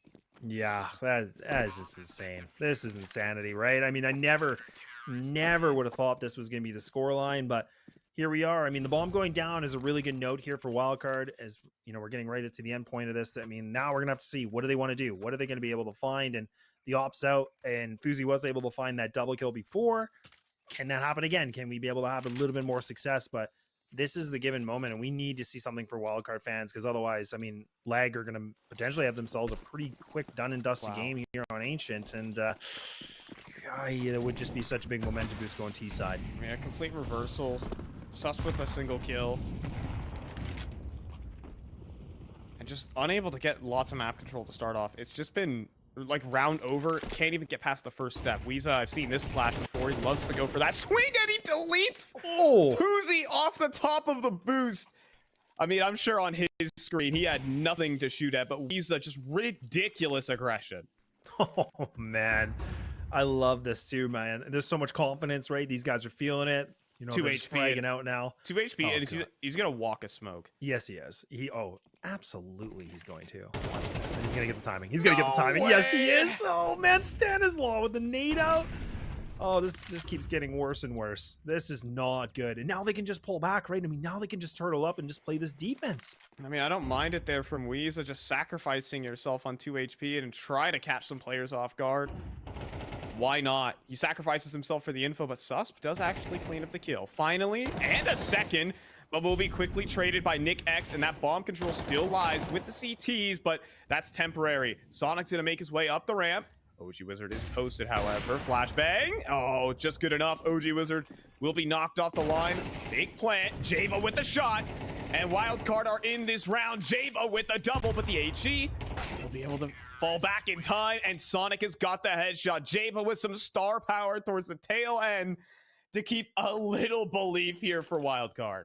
Yeah, that is just insane. This is insanity, right? I mean, I never would have thought this was going to be the scoreline, but here we are. I mean, the bomb going down is a really good note here for Wildcard, as you know, we're getting right to the end point of this. I mean, now we're gonna have to see, what do they want to do? What are they going to be able to find? And the ops out, and Fuzi was able to find that double kill before. Can that happen again? Can we be able to have a little bit more success? But this is the given moment, and we need to see something for Wildcard fans, because otherwise, I mean, Lag are going to potentially have themselves a pretty quick done and dusted game here on Ancient, and it would just be such a big momentum boost going T side. Yeah, a complete reversal. Sus with a single kill. And just unable to get lots of map control to start off. It's just been like round over, can't even get past the first step. Weeza, I've seen this flash before. He loves to go for that swing, and he deletes Fuzi off the top of the boost. I mean, I'm sure on his screen he had nothing to shoot at, but Weeza just ridiculous aggression. Oh man, I love this too, man. There's so much confidence, right? These guys are feeling it. You know, 2 they're HP fragging out now. 2 HP, and he's gonna walk a smoke. Yes, he is. Absolutely, he's going to. Watch this, and he's gonna get the timing. He's gonna get the timing. Way. Yes, he is. Oh man, Stanislaw with the nade out. Oh, this keeps getting worse and worse. This is not good. And now they can just pull back, right? I mean, now they can just turtle up and just play this defense. I mean, I don't mind it there from Weeza, just sacrificing yourself on 2 HP and try to catch some players off guard. Why not? He sacrifices himself for the info, but Susp does actually clean up the kill. Finally, and a second, but will be quickly traded by Nick X, and that bomb control still lies with the CTs, but that's temporary. Sonic's gonna make his way up the ramp. OG Wizard is posted, however. Flashbang. Oh, just good enough. OG Wizard will be knocked off the line. Big plant. Java with the shot. And Wildcard are in this round. Java with a double, but the HG, he'll be able to fall back in time, and Sonic has got the headshot. Java with some star power towards the tail end to keep a little belief here for Wildcard.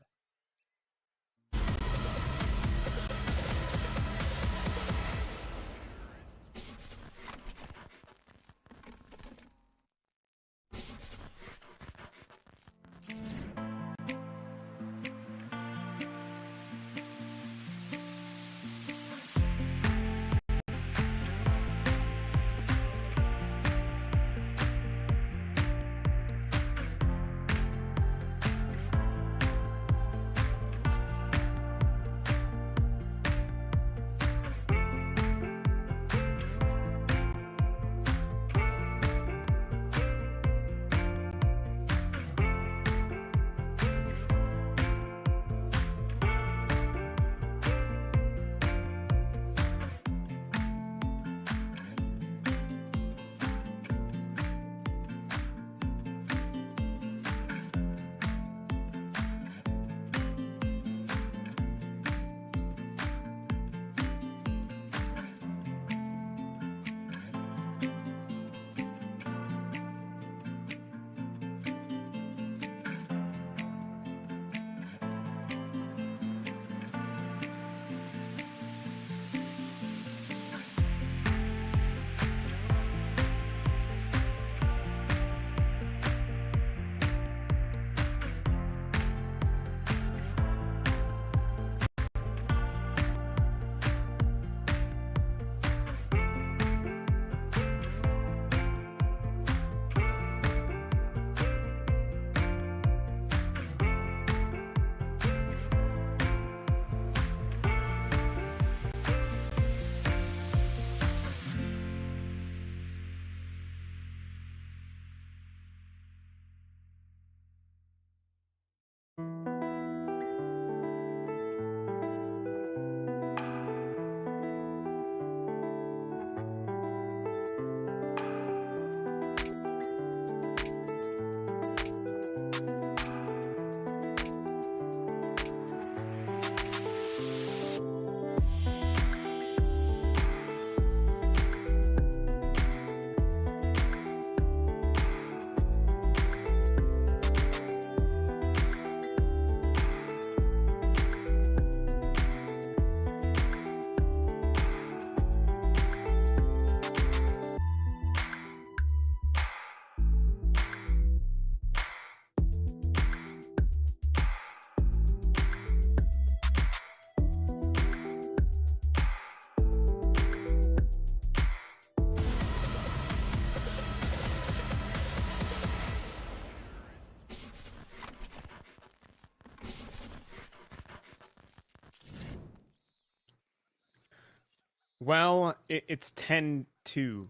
Well, it's 10-2,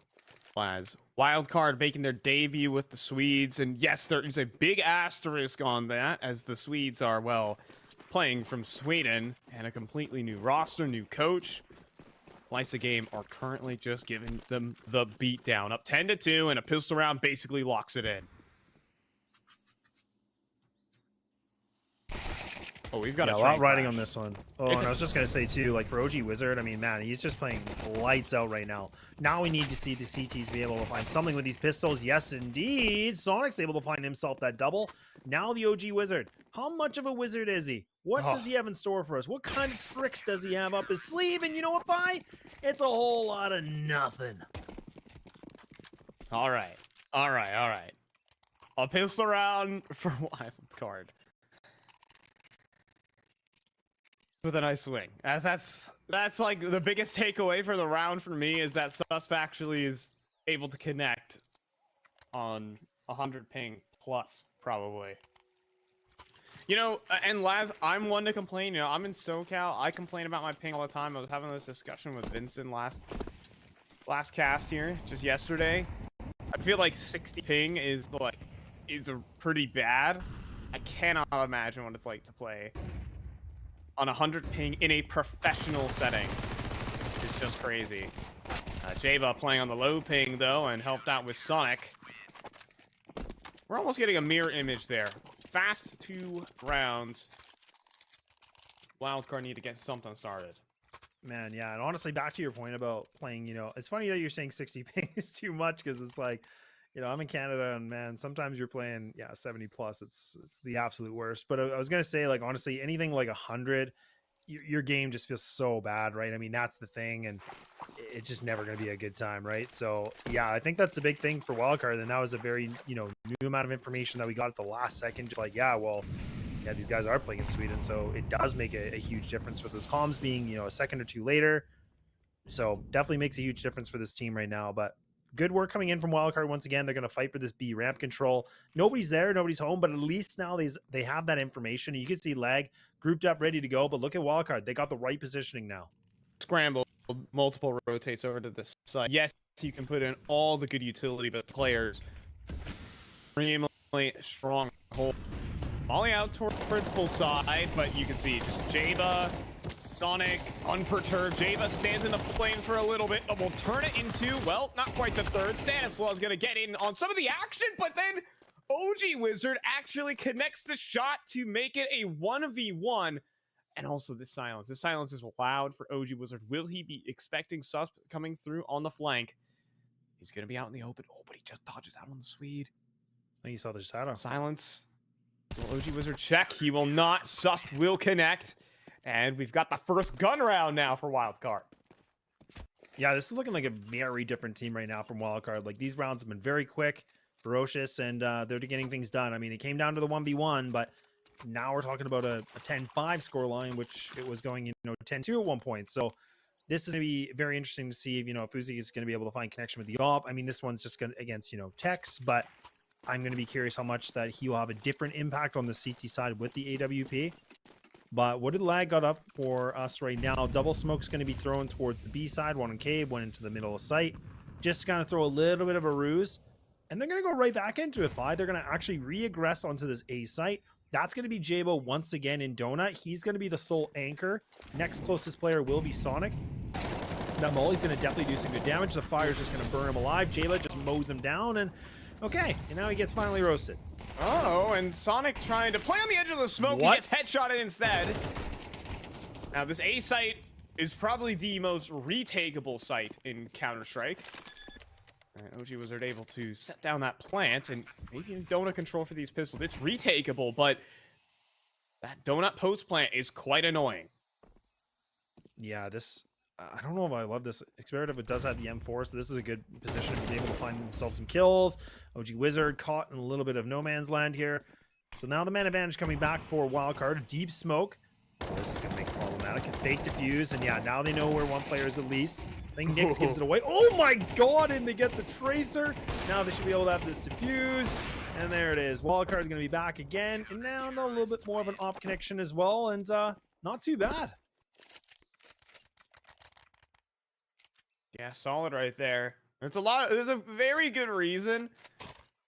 Laz. Wildcard making their debut with the Swedes, and yes, there is a big asterisk on that, as the Swedes are, well, playing from Sweden, and a completely new roster, new coach. Lysa Game are currently just giving them the beatdown. Up 10-2, and a pistol round basically locks it in. Oh, we've got a a lot train riding crash on this one. Oh, and I was just gonna say too, like for OG Wizard, I mean, man, he's just playing lights out right now. Now we need to see the CTs be able to find something with these pistols. Yes, indeed. Sonic's able to find himself that double. Now the OG Wizard. How much of a wizard is he? What does he have in store for us? What kind of tricks does he have up his sleeve? And you know what, Vi? It's a whole lot of nothing. All right. All right. All right. A pistol round for Wildcard. With a nice swing. That's like the biggest takeaway for the round for me, is that Susp actually is able to connect on 100 ping plus, probably. You know, and Laz, I'm one to complain. You know, I'm in SoCal. I complain about my ping all the time. I was having this discussion with Vincent last cast here, just yesterday. I feel like 60 ping is a pretty bad. I cannot imagine what it's like to play on 100 ping in a professional setting. It's just crazy. Java playing on the low ping though, and helped out with Sonic. We're almost getting a mirror image there. Fast 2 rounds. Wildcard need to get something started. Man, yeah, and honestly, back to your point about playing, you know, it's funny that you're saying 60 ping is too much, because it's like, you know, I'm in Canada, and man, sometimes you're playing, 70 plus. It's the absolute worst. But I was gonna say, like, honestly, anything like 100, your game just feels so bad, right? I mean, that's the thing, and it's just never gonna be a good time, right? So yeah, I think that's the big thing for Wildcard, and that was a very, you know, new amount of information that we got at the last second. Just like, yeah, well, yeah, these guys are playing in Sweden, so it does make a huge difference with those comms being, you know, a second or two later. So definitely makes a huge difference for this team right now. But good work coming in from Wildcard once again. They're going to fight for this B ramp control. Nobody's there, nobody's home, but at least now they have that information. You can see Lag grouped up, ready to go. But look at Wildcard; they got the right positioning now. Scramble, multiple rotates over to this side. Yes, you can put in all the good utility, but players extremely strong hold. Molly out towards full side, but you can see just Java, Sonic, unperturbed. Java stands in the plane for a little bit, but will turn it into, well, not quite the third. Stanislaw is going to get in on some of the action, but then OG Wizard actually connects the shot to make it a 1v1. And also this silence. This silence is loud for OG Wizard. Will he be expecting Sus coming through on the flank? He's going to be out in the open. Oh, but he just dodges out on the Swede. I think you saw the shadow. Silence. Will OG Wizard check? He will not. Sus will connect. And we've got the first gun round now for Wildcard. Yeah, this is looking like a very different team right now from Wildcard. Like, these rounds have been very quick, ferocious, and they're getting things done. I mean, it came down to the 1v1, but now we're talking about a 10-5 scoreline, which it was going, you know, 10-2 at one point. So this is going to be very interesting to see, you know, if Uzi is going to be able to find connection with the op. I mean, this one's just going against, you know, Tex, but I'm going to be curious how much that he will have a different impact on the CT side with the AWP. But what did Lag got up for us right now? Double smoke's going to be thrown towards the B side, one in cave, one into the middle of site. Just kind of throw a little bit of a ruse. And they're going to go right back into it, Fi. They're going to actually re-aggress onto this A site. That's going to be Jabo once again in Donut. He's going to be the sole anchor. Next closest player will be Sonic. Now Molly's going to definitely do some good damage. The fire's just going to burn him alive. Jayla just mows him down, and okay, and now he gets finally roasted. Oh, and Sonic trying to play on the edge of the smoke. What? He gets headshotted instead. Now this A site is probably the most retakeable site in Counter-Strike. And OG Wizard able to set down that plant, and maybe donut control for these pistols. It's retakeable, but that donut post plant is quite annoying. Yeah, this, I don't know if I love this. Experative, it does have the M4, so this is a good position. He's able to find himself some kills. OG Wizard caught in a little bit of no man's land here. So now the man advantage coming back for Wildcard. Deep smoke. This is going to make it problematic. And fake defuse, and yeah, now they know where one player is at least. I think Nix gives it away. Oh my god, and they get the tracer. Now they should be able to have this defuse. And there it is. Wildcard is going to be back again. And now a little bit more of an op connection as well. And not too bad. Yeah, solid right there. There's a very good reason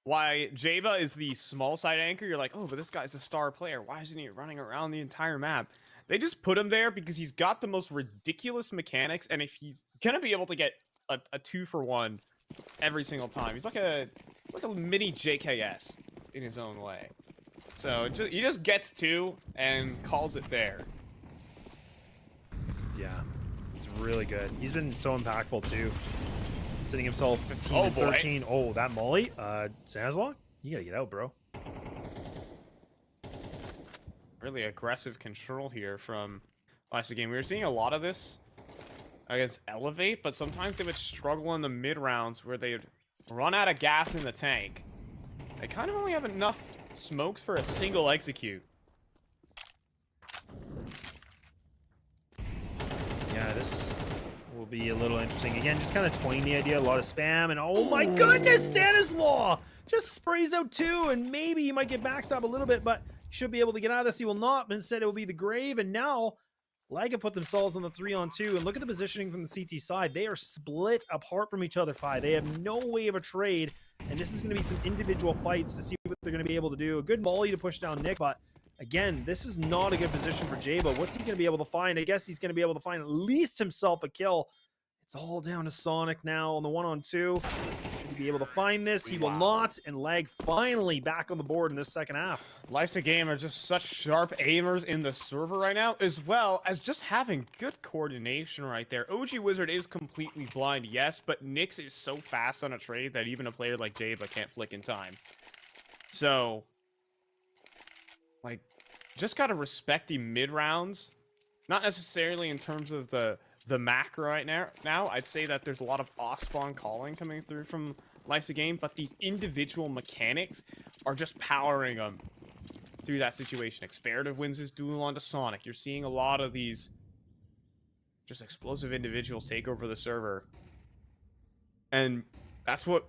why Jaba is the small side anchor. You're like, oh, but this guy's a star player. Why isn't he running around the entire map? They just put him there because he's got the most ridiculous mechanics, and if he's gonna be able to get a 2-for-1 every single time, it's like a mini JKS in his own way. So he just gets 2 and calls it there. Yeah, it's really good. He's been so impactful too. Sitting himself 15 and 13. Oh, that molly. Stanislaw, you gotta get out, bro. Really aggressive control here from last game. We were seeing a lot of this against Elevate, but sometimes they would struggle in the mid rounds where they'd run out of gas in the tank. They kind of only have enough smokes for a single execute. Yeah, this will be a little interesting. Again, just kind of toying the idea, a lot of spam, and oh my goodness, Stanislaw just sprays out 2, and maybe he might get backstab a little bit, but he should be able to get out of this. He will not, but instead it will be the grave, and now Lag have put themselves on the 3-on-2, and look at the positioning from the CT side. They are split apart from each other, Fi. They have no way of a trade, and this is going to be some individual fights to see what they're going to be able to do. A good molly to push down Nick, but again, this is not a good position for Jaba. What's he going to be able to find? I guess he's going to be able to find at least himself a kill. It's all down to Sonic now on the 1-on-2. Should he be able to find this? He will not, and Lag finally back on the board in this second half. Life's a Game are just such sharp aimers in the server right now, as well as just having good coordination right there. OG Wizard is completely blind, yes, but Nyx is so fast on a trade that even a player like Jaba can't flick in time. So, like, just gotta respect the mid rounds. Not necessarily in terms of the macro right now. I'd say that there's a lot of off-spawn calling coming through from Life's a Game, but these individual mechanics are just powering them through that situation. Experative wins his duel onto Sonic. You're seeing a lot of these just explosive individuals take over the server. And that's what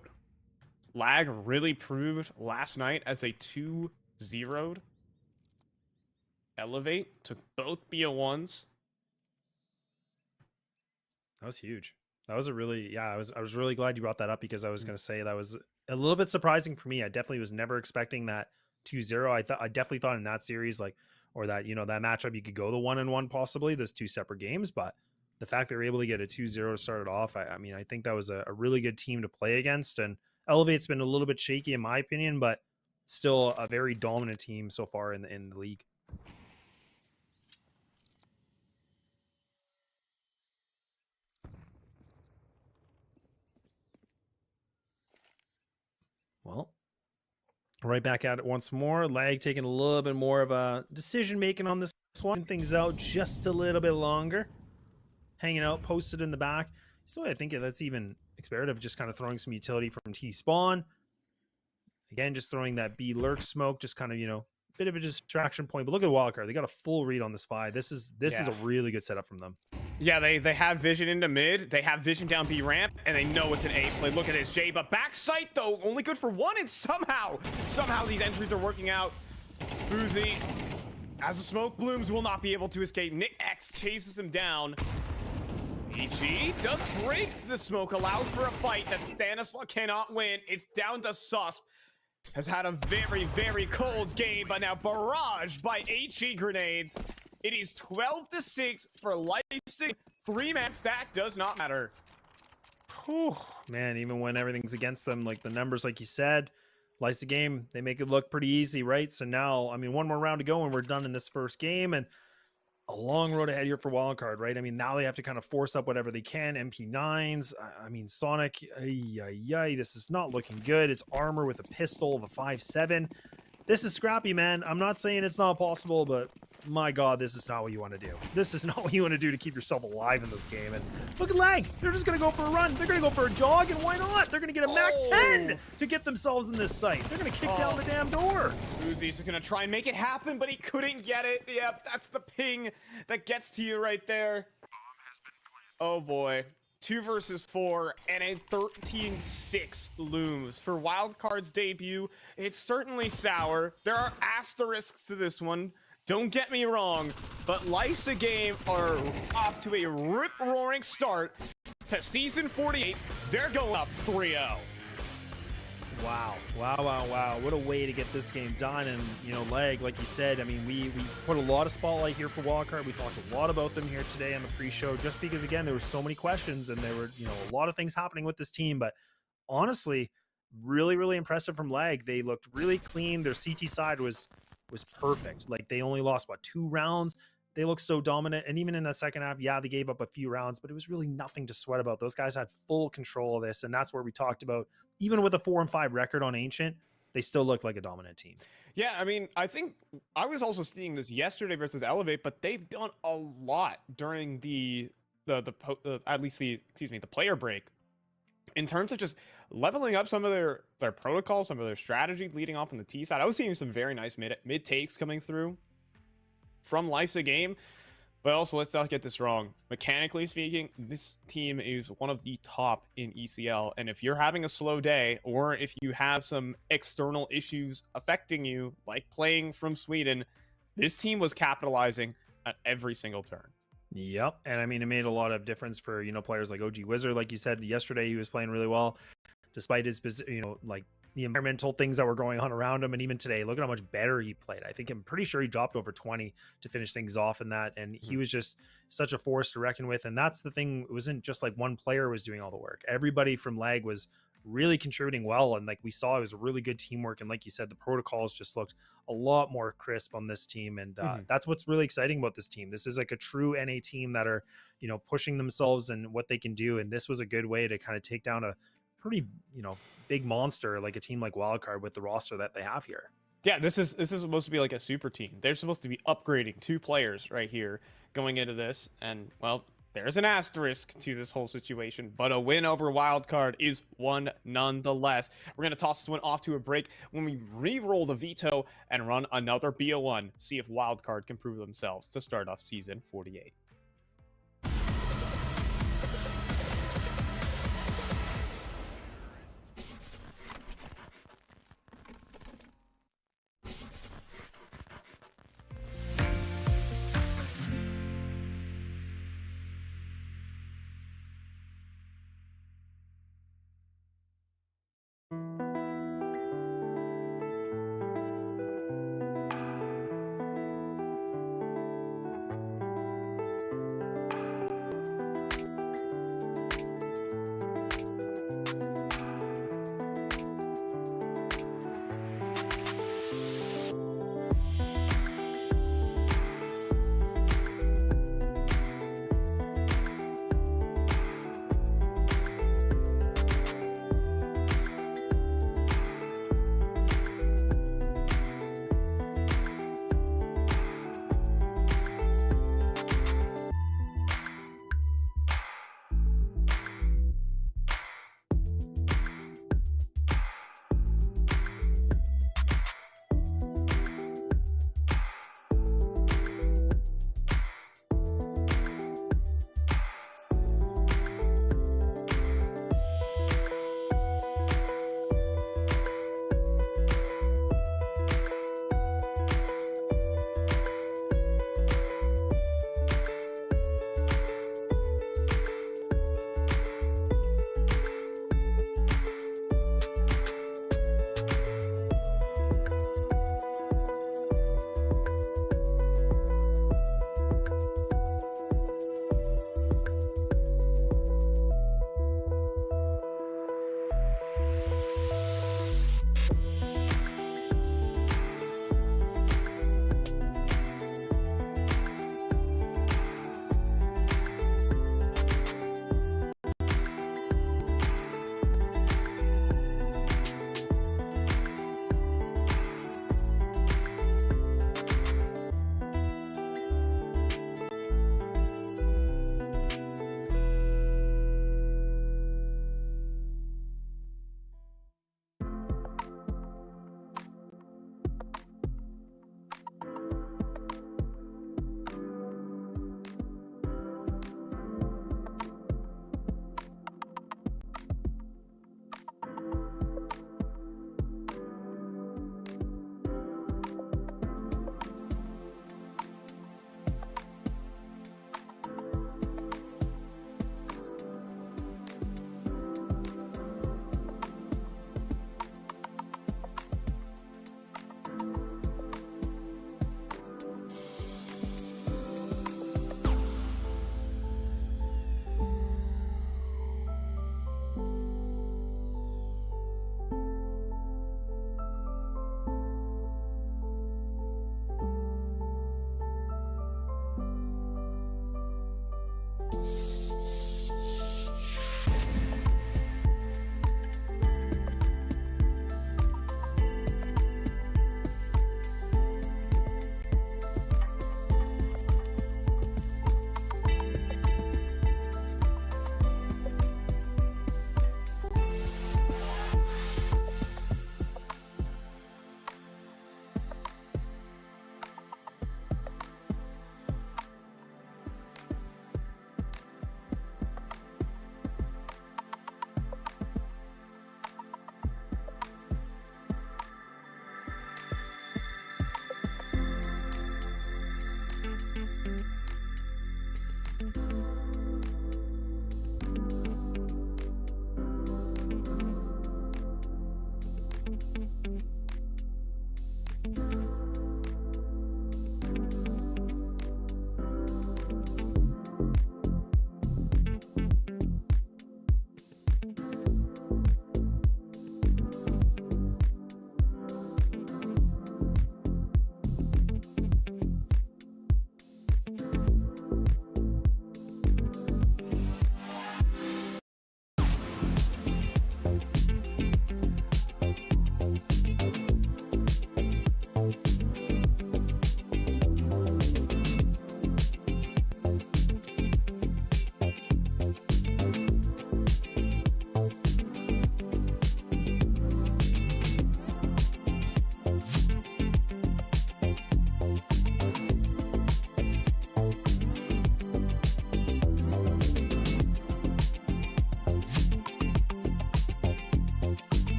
Lag really proved last night as they 2-0'd Elevate. Took both BO1s. That was huge. That was a really, yeah, I was really glad you brought that up, because I was going to say that was a little bit surprising for me. I definitely was never expecting that 2-0. I definitely thought in that series, like, or that, you know, that matchup, you could go the 1-on-1 possibly. There's 2 separate games, but the fact that they were able to get a 2-0 to start it off, I mean, I think that was a really good team to play against. And Elevate's been a little bit shaky in my opinion, but still a very dominant team so far in the league. Well, right back at it once more. Lag taking a little bit more of a decision making on this one. Things out just a little bit longer. Hanging out, posted in the back. So I think that's even Experative just kind of throwing some utility from T-spawn. Again, just throwing that B lurk smoke, just kind of, you know, bit of a distraction point. But look at Wildcard. They got a full read on this fight. This is a really good setup from them. Yeah, they have vision into mid. They have vision down B ramp, and they know it's an A play. Look at this, Jay. But backside, though, only good for 1, and somehow these entries are working out. Uzi, as the smoke blooms, will not be able to escape. Nick X chases him down. EG does break the smoke, allows for a fight that Stanislaw cannot win. It's down to Susp. Has had a very, very cold game, but now barraged by HE grenades. It is 12-6 for Leipzig. 3-man stack does not matter. Whew, man, even when everything's against them, like the numbers, like you said, Leipzig game, they make it look pretty easy, right? So now, I mean, one more round to go and we're done in this first game, and a long road ahead here for Wildcard, right? I mean, now they have to kind of force up whatever they can. MP9s, I mean, Sonic, this is not looking good. It's armor with a pistol of a 5.7. This is scrappy, man. I'm not saying it's not possible, but my God, this is not what you want to do. This is not what you want to do to keep yourself alive in this game. And look at Lag. They're just going to go for a run. They're going to go for a jog, and why not? They're going to get a Mac 10 to get themselves in this site. They're going to kick down the damn door. Uzi's just going to try and make it happen, but he couldn't get it. Yep, that's the ping that gets to you right there. Oh, boy. 2 versus 4, and a 13-6 looms. For Wildcard's debut, it's certainly sour. There are asterisks to this one. Don't get me wrong, but Life's a Game are off to a rip-roaring start. to season 48. They're going up 3-0. Wow. What a way to get this game done. And, you know, Leg, like you said, I mean, we put a lot of spotlight here for Wildcard. We talked a lot about them here today on the pre-show, just because, again, there were so many questions and there were, you know, a lot of things happening with this team. But honestly, really impressive from Leg. They looked really clean. Their CT side was perfect. Like, they only lost, what, 2 rounds? They looked so dominant. And even in that second half, yeah, they gave up a few rounds, but it was really nothing to sweat about. Those guys had full control of this. And that's where we talked about, even with a 4-5 record on Ancient, they still look like a dominant team. Yeah, I mean, I think I was also seeing this yesterday versus Elevate, but they've done a lot during the player break in terms of just leveling up some of their protocols, some of their strategy leading off on the T side. I was seeing some very nice mid takes coming through from Life's a Game. But also, let's not get this wrong. Mechanically speaking, this team is one of the top in ECL. And if you're having a slow day, or if you have some external issues affecting you, like playing from Sweden, this team was capitalizing at every single turn. Yep. And I mean, it made a lot of difference for, you know, players like OG Wizard. Like you said, yesterday he was playing really well, despite his, you know, like the environmental things that were going on around him. And even today, look at how much better he played. I'm pretty sure he dropped over 20 to finish things off in that. And he was just such a force to reckon with. And that's the thing. It wasn't just like one player was doing all the work. Everybody from Lag was really contributing well. And like we saw, it was a really good teamwork. And like you said, the protocols just looked a lot more crisp on this team. And that's what's really exciting about this team. This is like a true NA team that are, you know, pushing themselves and what they can do. And this was a good way to kind of take down a pretty, you know, big monster like a team like Wildcard with the roster that they have here. Yeah, this is supposed to be like a super team. They're supposed to be upgrading 2 players right here going into this, and well, there's an asterisk to this whole situation, but a win over Wildcard is one nonetheless. We're gonna toss this one off to a break when we re-roll the veto and run another BO1, see if Wildcard can prove themselves to start off season 48.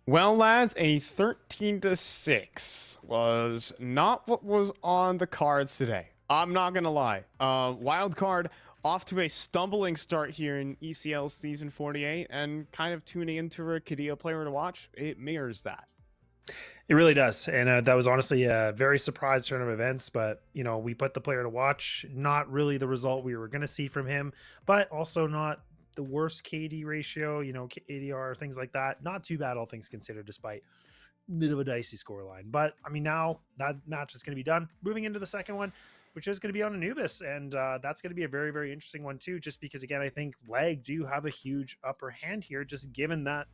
Well, lads, a 13-6 was not what was on the cards today. I'm not gonna lie. Wildcard off to a stumbling start here in ECL Season 48, and kind of tuning into a Cadillo player to watch. It mirrors that. It really does. And that was honestly a very surprise turn of events. But, you know, we put the player to watch. Not really the result we were going to see from him, but also not the worst KD ratio, you know, ADR, things like that. Not too bad, all things considered, despite a bit of a dicey scoreline. But, I mean, now that match is going to be done. Moving into the second one, which is going to be on Anubis. And that's going to be a very, very interesting one, too, just because, again, I think Lag do have a huge upper hand here, just given that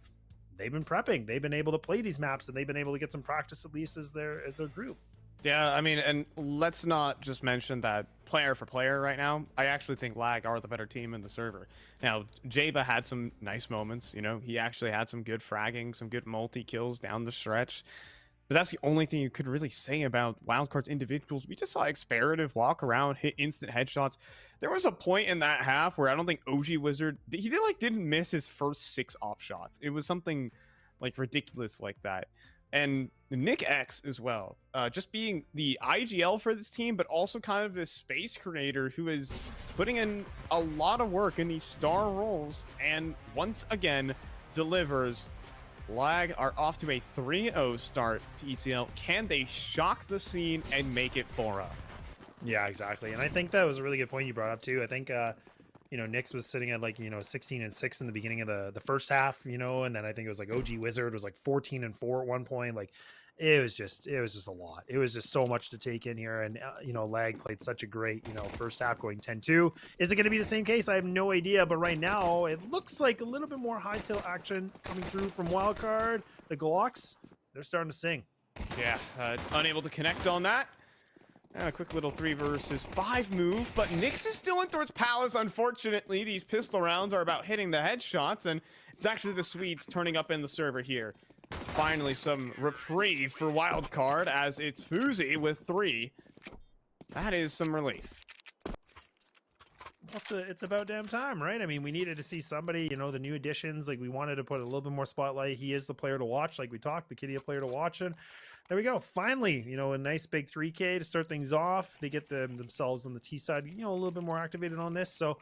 they've been prepping, they've been able to play these maps, and they've been able to get some practice at least as their group. Yeah, I mean, and let's not just mention that player for player right now. I actually think Lag are the better team in the server. Now, Jaba had some nice moments, you know, he actually had some good fragging, some good multi-kills down the stretch. But that's the only thing you could really say about Wildcard's individuals. We just saw Experative walk around, hit instant headshots. There was a point in that half where I don't think OG Wizard, didn't miss his first 6 op shots. It was something like ridiculous like that. And Nick X as well, just being the IGL for this team, but also kind of this space creator who is putting in a lot of work in these star roles, and once again delivers. Lag are off to a 3-0 start to ECL. Can they shock the scene and make it 4-0? Yeah, exactly. And I think that was a really good point you brought up too. I think you know, Nyx was sitting at like, you know, 16-6 in the beginning of the first half, you know, and then I think it was like OG Wizard was like 14-4 at one point. Like it was just a lot. It was just so much to take in here. And you know, Lag played such a great, you know, first half, going 10-2. Is it going to be the same case? I have no idea, but right now it looks like a little bit more high tail action coming through from Wildcard. The Glocks, they're starting to sing. Yeah, unable to connect on that. And a quick little 3 versus 5 move, but Nyx is still in towards Palace. Unfortunately, these pistol rounds are about hitting the headshots, and it's actually the Swedes turning up in the server here. Finally, some reprieve for Wildcard, as it's Fuzi with 3. That is some relief. It's about damn time, right? I mean, we needed to see somebody, you know, the new additions. Like, we wanted to put a little bit more spotlight. He is the player to watch, like we talked, the Cadillo player to watch. And there we go. Finally, you know, a nice big 3K to start things off. They get themselves on the T side, you know, a little bit more activated on this. So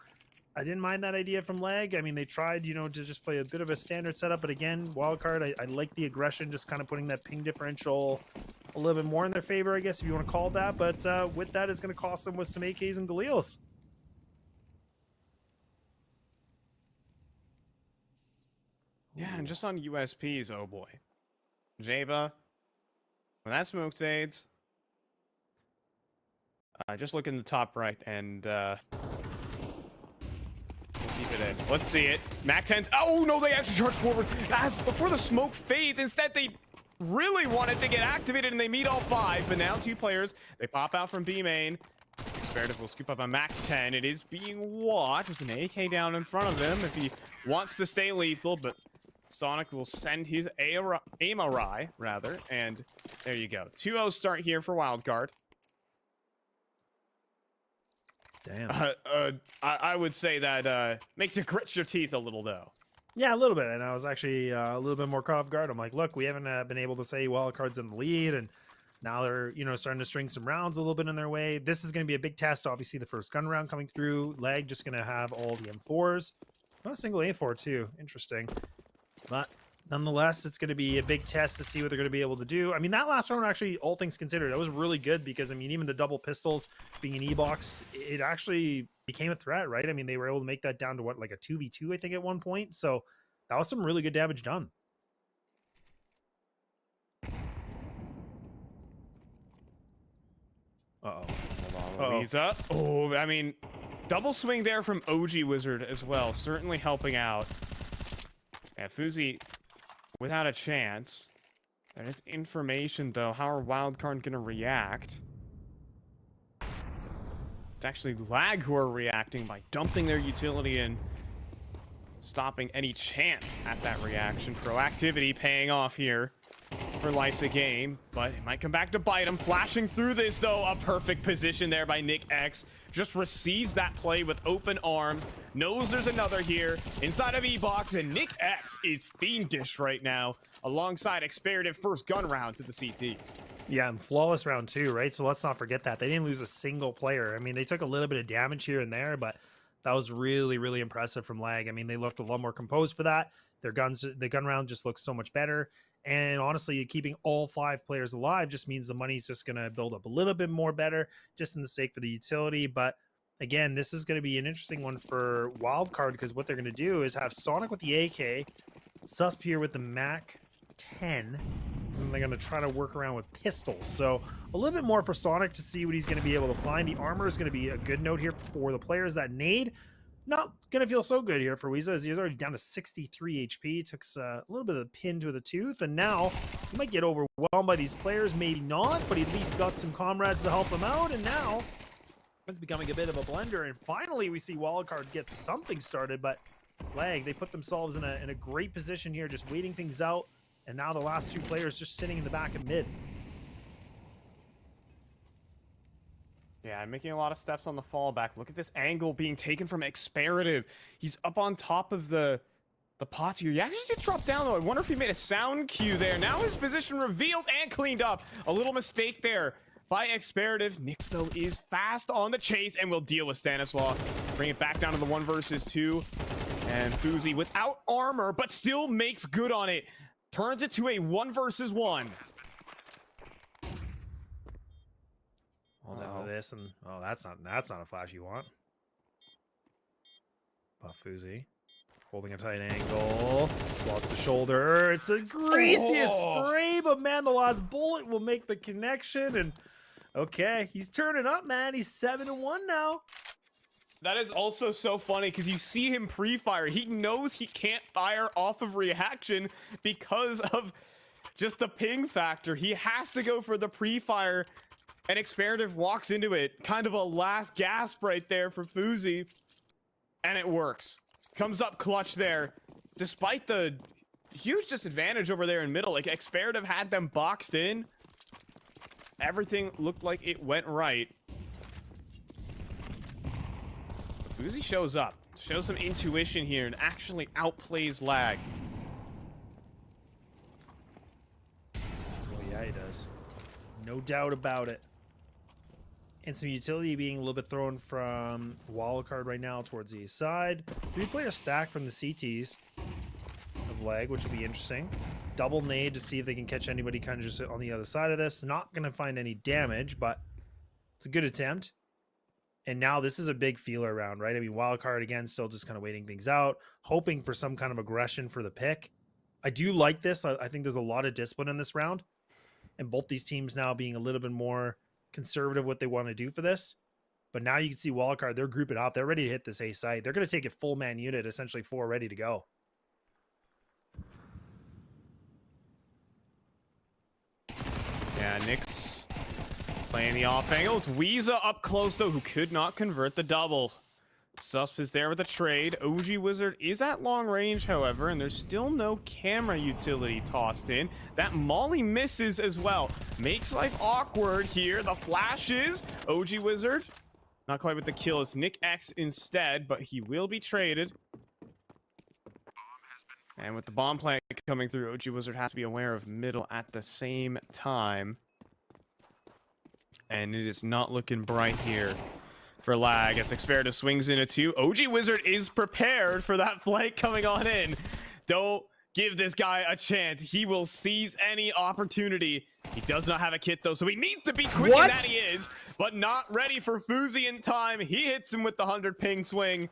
I didn't mind that idea from Lag. I mean, they tried, you know, to just play a bit of a standard setup. But again, Wildcard, I like the aggression, just kind of putting that ping differential a little bit more in their favor, I guess, if you want to call it that. But with that, it's going to cost them with some AKs and Galils. Yeah, and just on USPs, oh boy. Jaba, when that smoke fades, just look in the top right and we'll keep it in. Let's see it. Mac 10. Oh no, they actually charge forward. As before the smoke fades, instead they really wanted to get activated and they meet all 5. But now 2 players, they pop out from B main. Experative will scoop up a Mac 10. It is being watched. There's an AK down in front of him if he wants to stay lethal, but Sonic will send his aim awry, rather, and there you go. 2-0 start here for Wildcard. Damn. I would say that makes you grit your teeth a little, though. Yeah, a little bit. And I was actually a little bit more caught off guard. I'm like, look, we haven't been able to say Wildcard's in the lead, and now they're, you know, starting to string some rounds a little bit in their way. This is going to be a big test. Obviously, the first gun round coming through. Lag just going to have all the M4s. Not a single A4, too. Interesting. But nonetheless, it's going to be a big test to see what they're going to be able to do. I mean, that last round, actually, all things considered, that was really good because, I mean, even the double pistols being an E-box, it actually became a threat, right? I mean, they were able to make that down to, what, like a 2v2, I think, at one point. So that was some really good damage done. Uh-oh. Hold on, Louisa. Oh, I mean, double swing there from OG Wizard as well. Certainly helping out. Yeah, Fuzi without a chance. That is information, though. How are Wildcard going to react? It's actually Lag who are reacting by dumping their utility and stopping any chance at that reaction. Proactivity paying off here. for Life's a Game, but it might come back to bite him. Flashing through this, though, a perfect position there by Nick X. Just receives that play with open arms. Knows there's another here inside of E-Box, and Nick X is fiendish right now alongside Experative first gun round to the CTs. Yeah, and flawless round 2, right? So let's not forget that. They didn't lose a single player. I mean, they took a little bit of damage here and there, but that was really, really impressive from Lag. I mean, they looked a lot more composed for that. The gun round just looks so much better. And honestly, keeping all 5 players alive just means the money's just going to build up a little bit more better, just in the sake for the utility. But again, this is going to be an interesting one for Wildcard, because what they're going to do is have Sonic with the AK, Susp here with the Mac 10, and they're going to try to work around with pistols. So a little bit more for Sonic to see what he's going to be able to find. The armor is going to be a good note here for the players that nade. Not going to feel so good here for Weeza, as he's already down to 63 HP. Took a little bit of the pin to the tooth, and now he might get overwhelmed by these players. Maybe not, but he at least got some comrades to help him out, and now it's becoming a bit of a blender. And finally, we see Wildcard get something started, but Lag, they put themselves in a great position here, just waiting things out. And now the last 2 players just sitting in the back of mid. Yeah, making a lot of steps on the fallback. Look at this angle being taken from Experative. He's up on top of the pots here. He actually did drop down, though. I wonder if he made a sound cue there. Now his position revealed and cleaned up. A little mistake there by Experative. Nyx, though, is fast on the chase and will deal with Stanislaw. Bring it back down to the 1 versus 2. And Fuzi without armor, but still makes good on it. Turns it to a 1 versus 1. Hold on to this, and oh, that's not a flash you want. Buff Fuzi holding a tight angle, swats the shoulder. It's a greasiest spray, but man, the last bullet will make the connection. And okay, he's turning up, man. He's 7-1 now. That is also so funny because you see him pre-fire. He knows he can't fire off of reaction because of just the ping factor. He has to go for the pre-fire, and Experative walks into it. Kind of a last gasp right there for Fuzi, and it works. Comes up clutch there, despite the huge disadvantage over there in middle. Like, Experative had them boxed in. Everything looked like it went right. Fuzi shows up, shows some intuition here, and actually outplays Lag. Well, yeah, he does. No doubt about it. And some utility being a little bit thrown from Wildcard right now towards the east side. 3-player stack from the CTs of Lag, which will be interesting. Double nade to see if they can catch anybody kind of just on the other side of this. Not going to find any damage, but it's a good attempt. And now this is a big feeler round, right? I mean, Wildcard, again, still just kind of waiting things out, hoping for some kind of aggression for the pick. I do like this. I think there's a lot of discipline in this round. And both these teams now being a little bit more conservative what they want to do for this. But now you can see Wildcard, they're grouping up. They're ready to hit this A site. They're going to take it full man unit, essentially 4 ready to go. Yeah, Nyx playing the off angles. Weeza up close, though, who could not convert the double. Susp is there with the trade. OG Wizard is at long range, however, and there's still no camera utility tossed in. That molly misses as well. Makes life awkward here. The flashes. OG Wizard not quite with the kill. It's Nick X instead, but he will be traded. And with the bomb plant coming through, OG Wizard has to be aware of middle at the same time. And it is not looking bright here for Lag as Experative swings into 2. OG Wizard is prepared for that flank coming on in. Don't give this guy a chance. He will seize any opportunity. He does not have a kit, though, so he needs to be quick, and that he is, but not ready for Fuzi in time. He hits him with the 100 ping swing,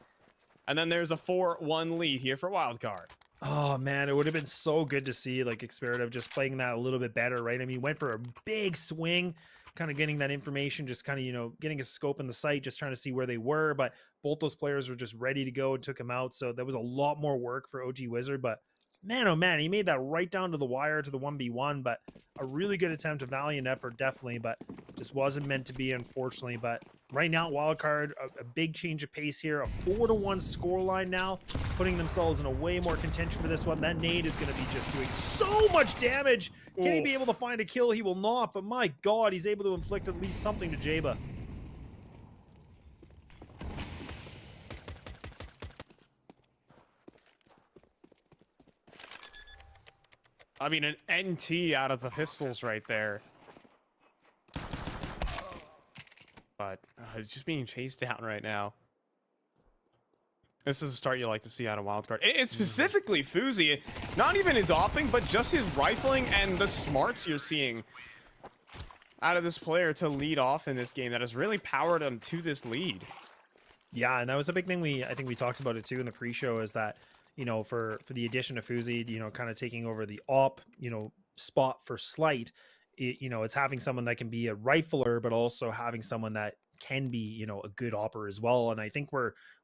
and then there's a 4-1 lead here for Wildcard. Oh, man, it would have been so good to see, like, Experative just playing that a little bit better, right? I mean, went for a big swing, kind of getting that information, just kind of, you know, getting a scope in the site, just trying to see where they were, but both those players were just ready to go and took him out, so there was a lot more work for OG Wizard, but man, oh man, he made that right down to the wire to the 1v1, but a really good attempt, a valiant effort, definitely, but This wasn't meant to be, unfortunately, but right now, Wildcard, a big change of pace here. A 4-1 scoreline now, putting themselves in a way more contention for this one. That nade is going to be just doing so much damage. Can he be able to find a kill? He will not, but my God, he's able to inflict at least something to Jaba. I mean, an NT out of the pistols right there. But it's just being chased down right now. This is a start you like to see out of Wildcard. It's specifically Fuzi. Not even his opping, but just his rifling and the smarts you're seeing out of this player to lead off in this game that has really powered him to this lead. Yeah, and that was a big thing I think we talked about it too in the pre-show, is that, you know, for the addition of Fuzi, you know, kind of taking over the op, you know, spot for Slight, you know, it's having someone that can be a rifler, but also having someone that can be, you know, a good opper as well. And I think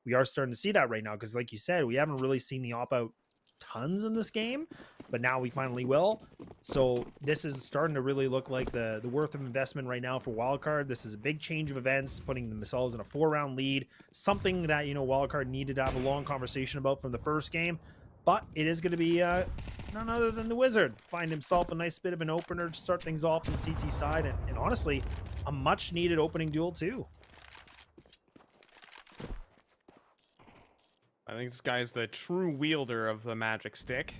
we are starting to see that right now, because like you said, we haven't really seen the op out tons in this game, but now we finally will. So this is starting to really look like the worth of investment right now for Wildcard. This is a big change of events, putting themselves in a 4-round lead, something that, you know, Wildcard needed to have a long conversation about from the first game. But it is going to be none other than the Wizard. Find himself a nice bit of an opener to start things off on the CT side. And honestly, a much needed opening duel too. I think this guy is the true wielder of the magic stick.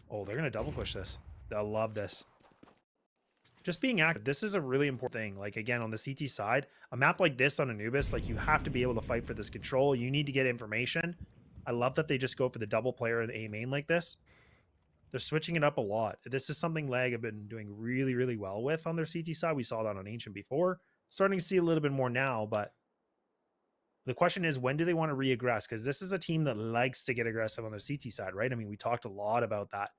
Oh, they're going to double push this. They'll love this. Just being active, this is a really important thing. Like, again, on the CT side, a map like this on Anubis, like, you have to be able to fight for this control. You need to get information. I love that they just go for the double player in the A main like this. They're switching it up a lot. This is something Lag have been doing really, really well with on their CT side. We saw that on Ancient before. Starting to see a little bit more now, but the question is, when do they want to re-aggress? Because this is a team that likes to get aggressive on their CT side, right? I mean, we talked a lot about that.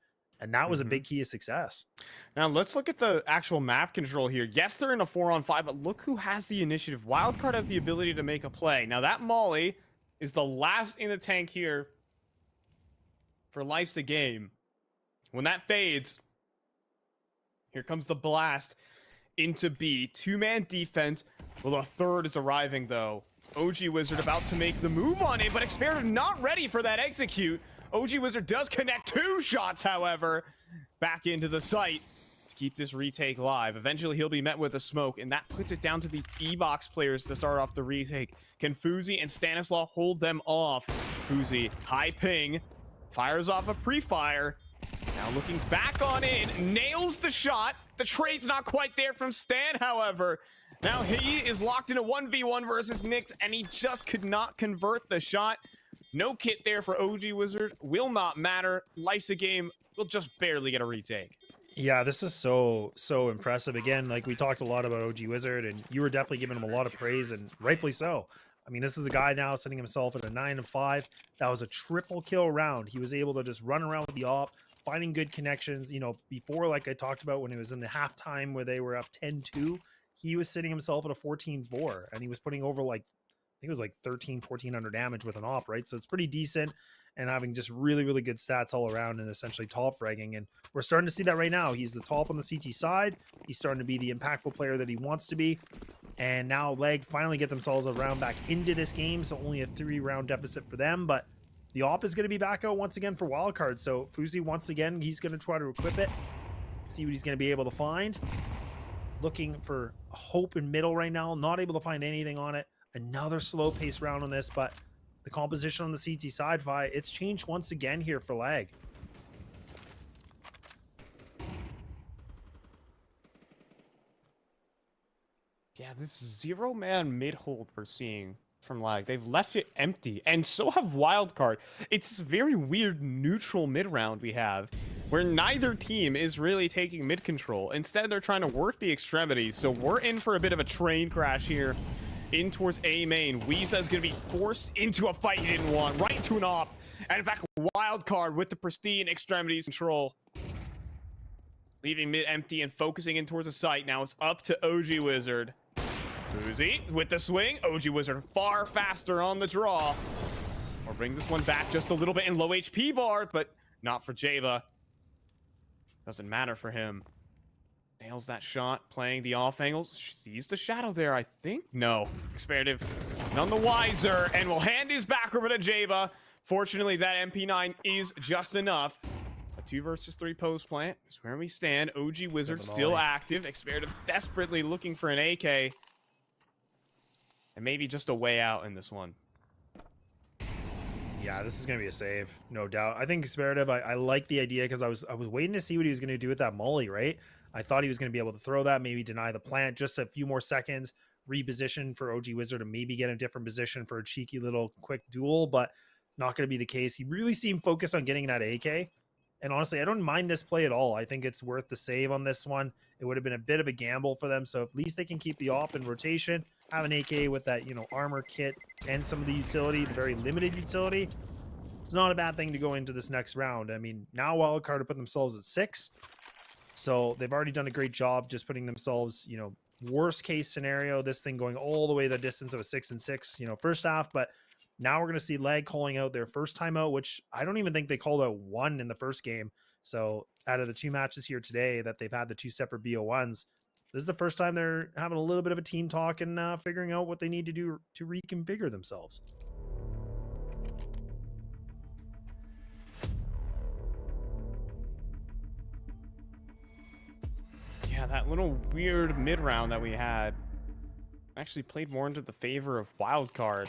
And that was a big key of success. Now, let's look at the actual map control here. Yes, they're in a 4-on-5, but look who has the initiative. Wildcard have the ability to make a play. Now, that Molly is the last in the tank here for Life's a Game. When that fades, here comes the blast into B. Two-man defense. Well, a third is arriving, though. OG Wizard about to make the move on it, but Experiment not ready for that execute. OG Wizard does connect 2 shots, however, back into the site to keep this retake live. Eventually, he'll be met with a smoke, and that puts it down to these E-Box players to start off the retake. Can Fuzi and Stanislaw hold them off? Fuzi, high ping, fires off a pre-fire. Now looking back on in, nails the shot. The trade's not quite there from Stan, however. Now he is locked in a 1v1 versus Nyx, and he just could not convert the shot. No kit there for OG Wizard. Will not matter. Life's a Game. We'll just barely get a retake. Yeah, this is so impressive. Again, like we talked a lot about OG Wizard, and you were definitely giving him a lot of praise, and rightfully so. I mean, this is a guy now setting himself at a 9-5. That was a triple kill round. He was able to just run around with the op, finding good connections. You know, before, like I talked about when it was in the halftime where they were up 10-2, he was sitting himself at a 14-4, and he was putting over like, I think it was like 1,400 damage with an op, right? So it's pretty decent, and having just really, really good stats all around and essentially top fragging. And we're starting to see that right now. He's the top on the CT side. He's starting to be the impactful player that he wants to be. And now Leg finally get themselves a round back into this game. So only a 3-round deficit for them. But the op is going to be back out once again for Wildcard. So Fuzi, once again, he's going to try to equip it. See what he's going to be able to find. Looking for hope in middle right now. Not able to find anything on it. Another slow pace round on this, but the composition on the CT side, it's changed once again here for Lag. Yeah, this 0-man mid-hold we're seeing from Lag. They've left it empty, and so have Wildcard. It's this very weird neutral mid-round we have, where neither team is really taking mid-control. Instead, they're trying to work the extremities, so we're in for a bit of a train crash here. In towards A main. Weeza is going to be forced into a fight he didn't want, right into an op. And in fact, Wildcard with the pristine extremities control. Leaving mid empty and focusing in towards the site. Now it's up to OG Wizard. Fuzi with the swing. OG Wizard far faster on the draw. Or bring this one back just a little bit in low HP bar, but not for Java. Doesn't matter for him. Nails that shot, playing the off angles. Sees the shadow there, I think. No. Experative none the wiser, and will hand his back over to Jaba. Fortunately, that MP9 is just enough. A 2 versus 3 post plant is where we stand. OG Wizard still active. Experative desperately looking for an AK. And maybe just a way out in this one. Yeah, this is going to be a save, no doubt. I think Experative, I like the idea because I was waiting to see what he was going to do with that molly, right? I thought he was going to be able to throw that, maybe deny the plant, just a few more seconds, reposition for OG Wizard to maybe get a different position for a cheeky little quick duel, but not going to be the case. He really seemed focused on getting that AK. And honestly, I don't mind this play at all. I think it's worth the save on this one. It would have been a bit of a gamble for them. So at least they can keep the op in rotation, have an AK with that, you know, armor kit and some of the utility, the very limited utility. It's not a bad thing to go into this next round. I mean, now Wildcard to put themselves at 6. So they've already done a great job just putting themselves, you know, worst case scenario, this thing going all the way the distance of a 6-6, you know, first half. But now we're going to see Leg calling out their first timeout, which I don't even think they called out one in the first game. So out of the 2 matches here today that they've had, the 2 separate BO1s, this is the first time they're having a little bit of a team talk and figuring out what they need to do to reconfigure themselves. Yeah, that little weird mid-round that we had actually played more into the favor of Wildcard.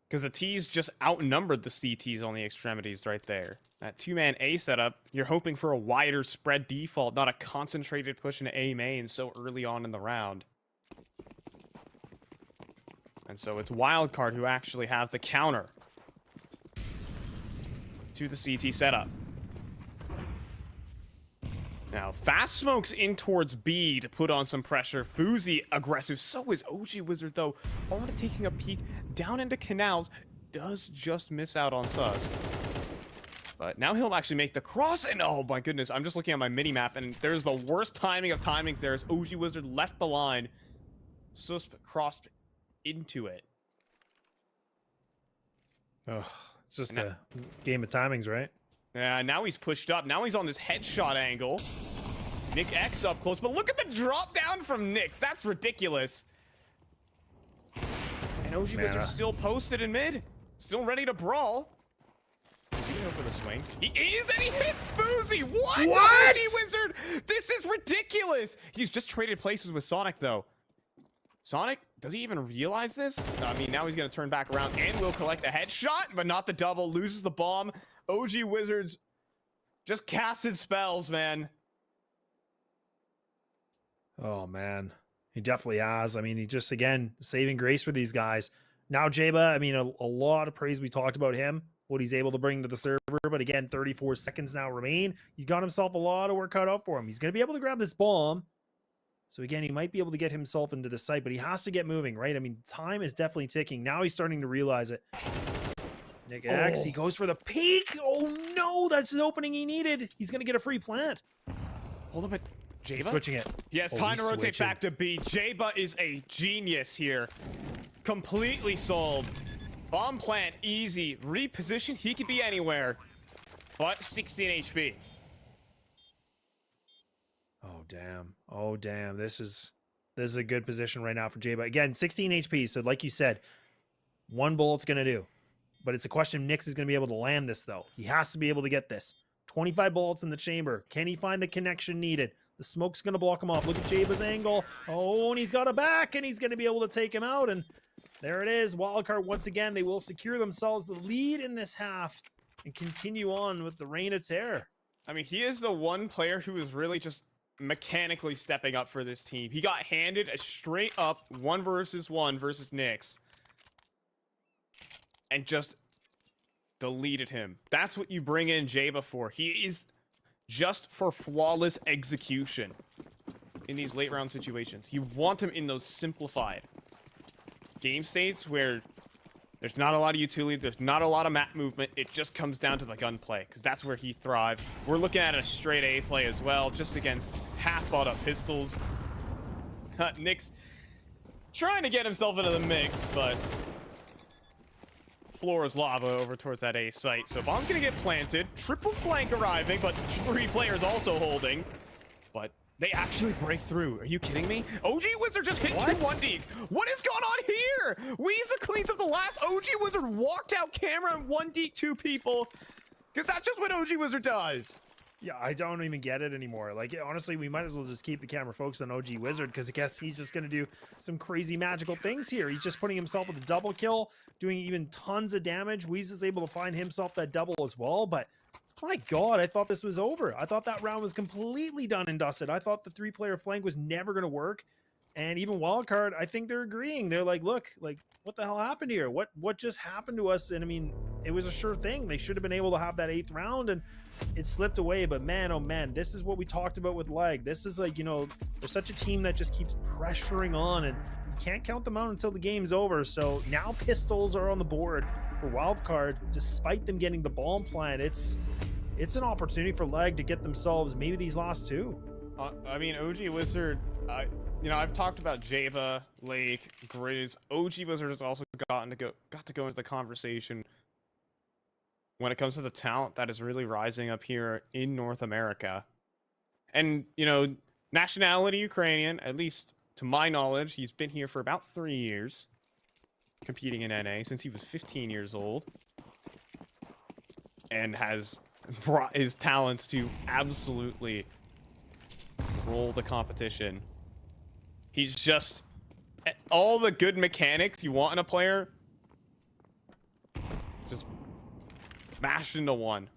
Because the T's just outnumbered the CTs on the extremities right there. That 2-man A setup, you're hoping for a wider spread default, not a concentrated push into A main so early on in the round. And so it's Wildcard who actually have the counter to the CT setup. Now, Fast Smoke's in towards B to put on some pressure. Fuzi aggressive. So is OG Wizard, though. Already taking a peek down into Canals. Does just miss out on Sus. But now he'll actually make the cross. And oh my goodness, I'm just looking at my mini-map, and there's the worst timing of timings there as OG Wizard left the line. Sus crossed into it. Oh, it's just a game of timings, right? Yeah, now he's pushed up. Now he's on this headshot angle. Nick X up close, but look at the drop down from Nix. That's ridiculous. And OG Wizard still posted in mid. Still ready to brawl. He's gonna go for the swing. He is, and he hits Fuzi. What? OG Wizard! This is ridiculous. He's just traded places with Sonic, though. Sonic, does he even realize this? I mean, now he's gonna turn back around and will collect a headshot, but not the double. Loses the bomb. OG Wizards just casted spells, man. Oh, man. He definitely has. I mean, he just, again, saving grace for these guys. Now, Jaba, I mean, a lot of praise we talked about him, what he's able to bring to the server. But again, 34 seconds now remain. He's got himself a lot of work cut out for him. He's going to be able to grab this bomb. So, again, he might be able to get himself into the site, but he has to get moving, right? I mean, time is definitely ticking. Now he's starting to realize it. Nick X, he goes for the peek. Oh, no, that's the opening he needed. He's going to get a free plant. Hold up at Jaba. He's switching it. He has time to rotate back to B. Jaba is a genius here. Completely sold. Bomb plant, easy. Reposition, he could be anywhere. But 16 HP. Oh, damn. Oh, damn. This is a good position right now for Jaba. Again, 16 HP. So like you said, 1 bullet's going to do. But it's a question Nix is going to be able to land this, though. He has to be able to get this. 25 bullets in the chamber. Can he find the connection needed? The smoke's going to block him off. Look at Jaba's angle. Oh, and he's got a back, and he's going to be able to take him out. And there it is. Wildcard, once again, they will secure themselves the lead in this half and continue on with the reign of terror. I mean, he is the one player who is really just mechanically stepping up for this team. He got handed a straight up 1 versus 1 versus Nix. And just deleted him. That's what you bring in Jaba for. He is just for flawless execution in these late round situations. You want him in those simplified game states where there's not a lot of utility, there's not a lot of map movement. It just comes down to the gunplay, because that's where he thrives. We're looking at a straight A play as well, just against half bought up pistols. Nix trying to get himself into the mix, but floor is lava over towards that A site. So bomb's gonna get planted. Triple flank arriving, but 3 players also holding. But they actually break through. Are you kidding me? OG Wizard just hit 2 1Ds. What is going on here? Weeza cleans up the last. OG Wizard walked out camera and 1D 2 people. Because that's just what OG Wizard does. Yeah, I don't even get it anymore. Like, honestly, we might as well just keep the camera focused on OG Wizard, because I guess he's just going to do some crazy magical things here. He's just putting himself with a double kill, doing even tons of damage. Weeza's able to find himself that double as well, but my God, I thought this was over. I thought that round was completely done and dusted. I thought the 3-player flank was never going to work. And even Wildcard, I think they're agreeing. They're like, look, like, what the hell happened here? What just happened to us? And I mean, it was a sure thing. They should have been able to have that 8th round, and it slipped away. But man, oh man, this is what we talked about with Lag. This is like, you know, they're such a team that just keeps pressuring on, and you can't count them out until the game's over. So now pistols are on the board for Wildcard, despite them getting the bomb plant. It's an opportunity for Lag to get themselves maybe these last 2. I mean, OG Wizard, you know, I've talked about Java, Lake, Grizz. OG Wizard has also got to go into the conversation when it comes to the talent that is really rising up here in North America. And, you know, nationality Ukrainian, at least to my knowledge, he's been here for about 3 years, competing in NA since he was 15 years old, and has brought his talents to absolutely roll the competition. He's just all the good mechanics you want in a player, just mashed into one.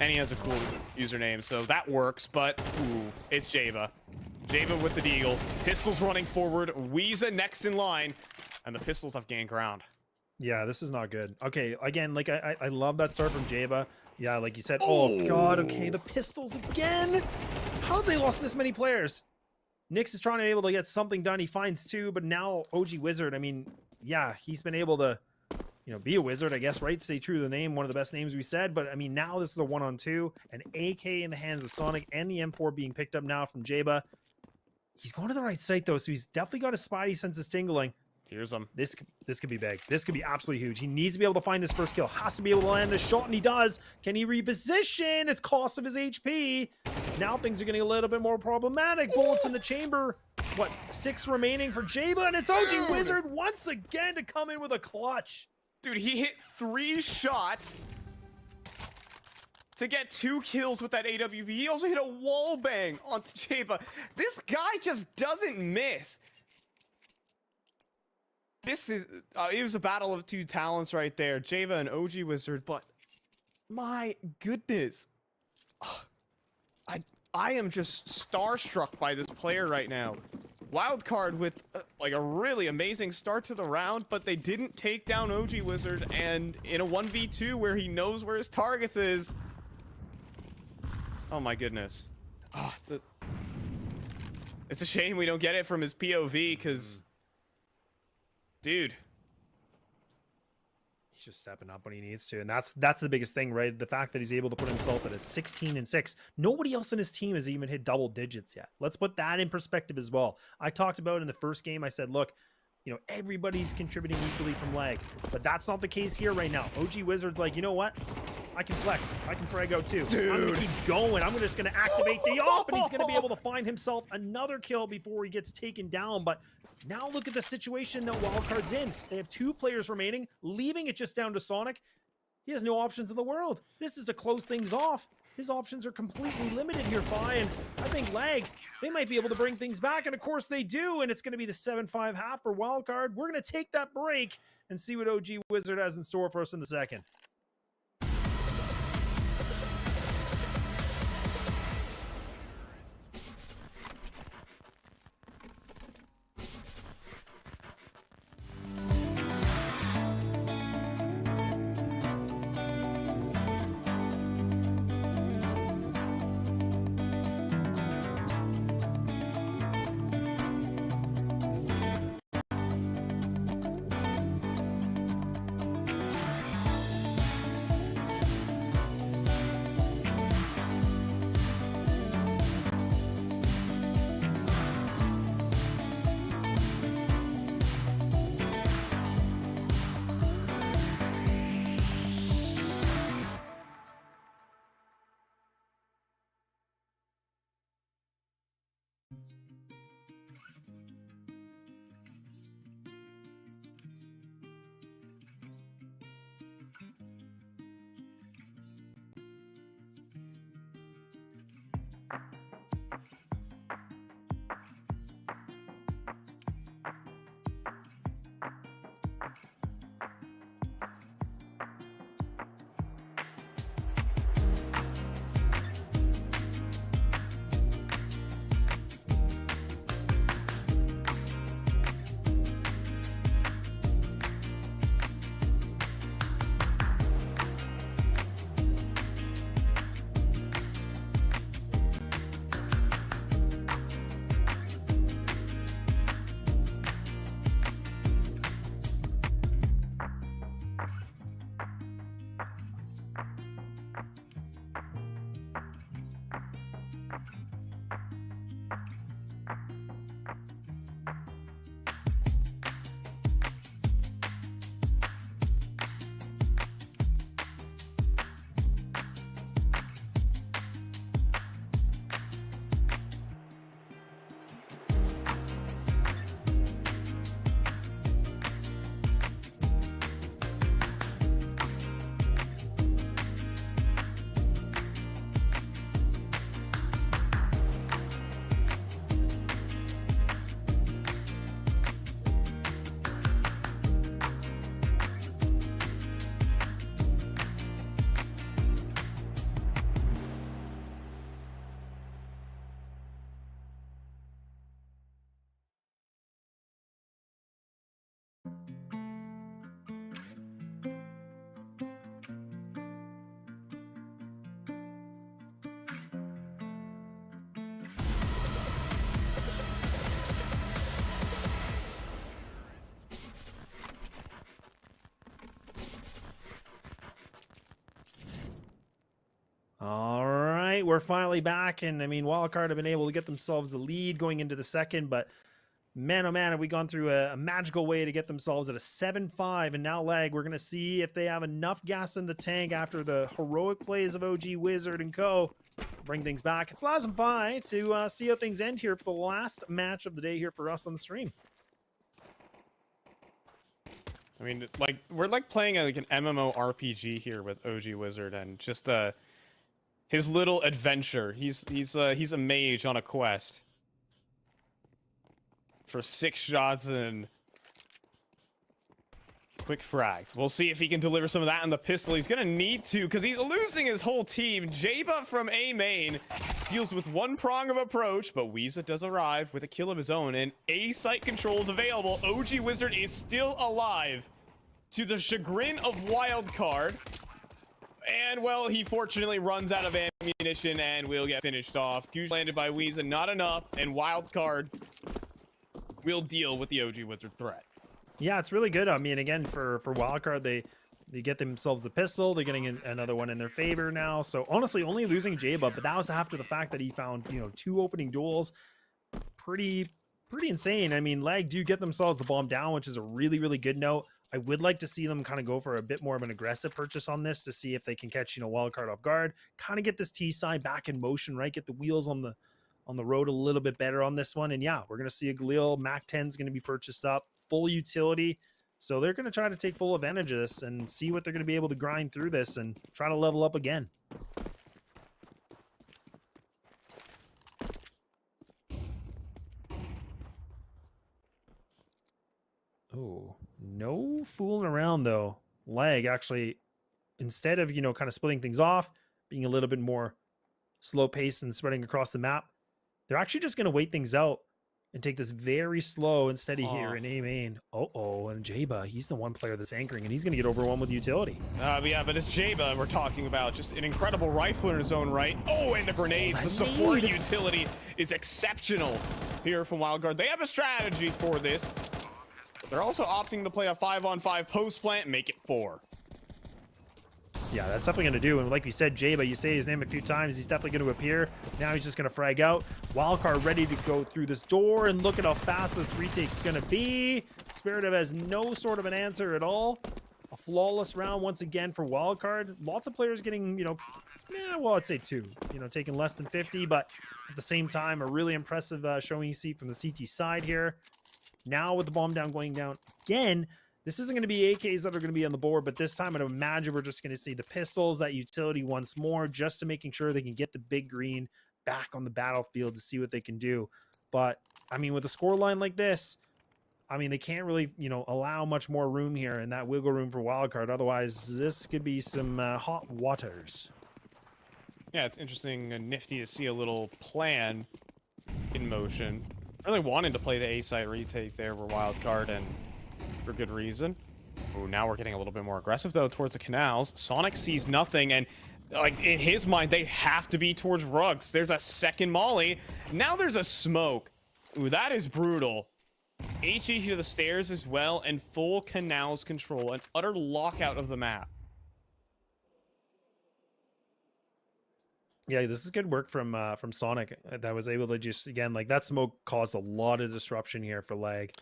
And he has a cool username, so that works. But ooh, it's Java. Java with the deagle. Pistols running forward. Weeza next in line, and the pistols have gained ground. Yeah, this is not good. Okay, again, like I love that start from Java. Yeah, like you said. Oh God. Okay, the pistols again. How have they lost this many players? Nyx is trying to be able to get something done. He finds 2, but now OG Wizard. I mean, yeah, he's been able to, you know, be a wizard, I guess, right? Stay true to the name. One of the best names we said. But I mean, now this is a 1-on-2, an AK in the hands of Sonic, and the M4 being picked up now from Jaba. He's going to the right site though, so he's definitely got his spidey senses tingling. Here's him. This could be big. This could be absolutely huge. He needs to be able to find this first kill. Has to be able to land this shot, and he does. Can he reposition? It's cost of his HP. Now things are getting a little bit more problematic. Bullets in the chamber. What, 6 remaining for Java, and it's OG Wizard once again to come in with a clutch. Dude, he hit 3 shots to get 2 kills with that AWP. He also hit a wall bang onto Java. This guy just doesn't miss. This is, it was a battle of 2 talents right there, Java and OG Wizard, but my goodness. I am just starstruck by this player right now. Wildcard with like a really amazing start to the round, but they didn't take down OG Wizard, and in a 1v2 where he knows where his targets is. Oh my goodness. It's a shame we don't get it from his POV, because dude, he's just stepping up when he needs to, and that's the biggest thing, right? The fact that he's able to put himself at a 16-6. Nobody else in his team has even hit double digits yet. Let's put that in perspective as well. I talked about in the first game, I said, look, you know, everybody's contributing equally from Lag, but that's not the case here right now. OG Wizard's like, you know what? I can flex. I can frag out too. Dude. I'm gonna keep going. I'm just gonna activate the op, and he's gonna be able to find himself another kill before he gets taken down. But now look at the situation that Wildcard's in. They have 2 players remaining, leaving it just down to Sonic. He has no options in the world. This is to close things off. His options are completely limited here, Fi, and I think Lag, they might be able to bring things back, and of course they do, and it's going to be the 7-5 half for Wildcard. We're going to take that break and see what OG Wizard has in store for us in the second. right, we're finally back, and I mean, Wildcard have been able to get themselves the lead going into the second, but man, oh man, have we gone through a magical way to get themselves at a 7-5, and now Lag, we're going to see if they have enough gas in the tank after the heroic plays of OG Wizard and co. Bring things back. It's Laz and Fi to see how things end here for the last match of the day here for us on the stream. I mean, like, we're like playing like an MMO RPG here with OG Wizard, and just his little adventure. He's a mage on a quest for 6 shots and quick frags. We'll see if he can deliver some of that in the pistol. He's gonna need to, because he's losing his whole team. Jaba from A main deals with one prong of approach, but Weeza does arrive with a kill of his own, and A site control is available. OG Wizard is still alive, to the chagrin of Wildcard. And, well, he fortunately runs out of ammunition and will get finished off. Goose landed by Weeza, not enough, and Wildcard will deal with the OG Wizard threat. Yeah, it's really good. I mean, again, for Wildcard, they get themselves the pistol. They're getting another one in their favor now. So, honestly, only losing Jaba, but that was after the fact that he found, 2 opening duels. Pretty insane. I mean, Lag do get themselves the bomb down, which is a really, really good note. I would like to see them kind of go for a bit more of an aggressive purchase on this to see if they can catch, Wildcard off guard, kind of get this T side back in motion, right? Get the wheels on the road a little bit better on this one. And yeah, we're going to see a Galil. Mac 10 is going to be purchased up, full utility. So they're going to try to take full advantage of this and see what they're going to be able to grind through this and try to level up again. Oh, no fooling around though. Lag actually, instead of, kind of splitting things off, being a little bit more slow paced and spreading across the map, they're actually just going to wait things out and take this very slow and steady here in A main. And Jaba, he's the one player that's anchoring, and he's going to get overwhelmed with utility. Yeah, but it's Jaba we're talking about. Just an incredible rifler in his own right. Oh, and the grenades. The support utility is exceptional here from Wildcard. They have a strategy for this. They're also opting to play a 5-on-5 post plant and make it 4. Yeah, that's definitely going to do. And like we said, Jaba, you say his name a few times, he's definitely going to appear. Now he's just going to frag out. Wildcard ready to go through this door, and look at how fast this retake's going to be. Spiritive has no sort of an answer at all. A flawless round once again for Wildcard. Lots of players getting, well, I'd say 2, taking less than 50, but at the same time, a really impressive showing you see from the CT side here. Now with the bomb down going down again, this isn't going to be AKs that are going to be on the board, but this time I'd imagine we're just going to see the pistols, that utility once more, just to making sure they can get the big green back on the battlefield to see what they can do. But, I mean, with a score line like this, I mean, they can't really, allow much more room here and that wiggle room for Wildcard. Otherwise, this could be some hot waters. Yeah, it's interesting and nifty to see a little plan in motion. Really wanted to play the A-site retake there for Wildcard, and for good reason. Oh, now we're getting a little bit more aggressive, though, towards the canals. Sonic sees nothing, and, like, in his mind, they have to be towards Rugs. There's a second molly. Now there's a smoke. Ooh, that is brutal. HE to the stairs as well, and full canals control, an utter lockout of the map. Yeah, this is good work from Sonic that was able to just, again, like that smoke caused a lot of disruption here for Lag.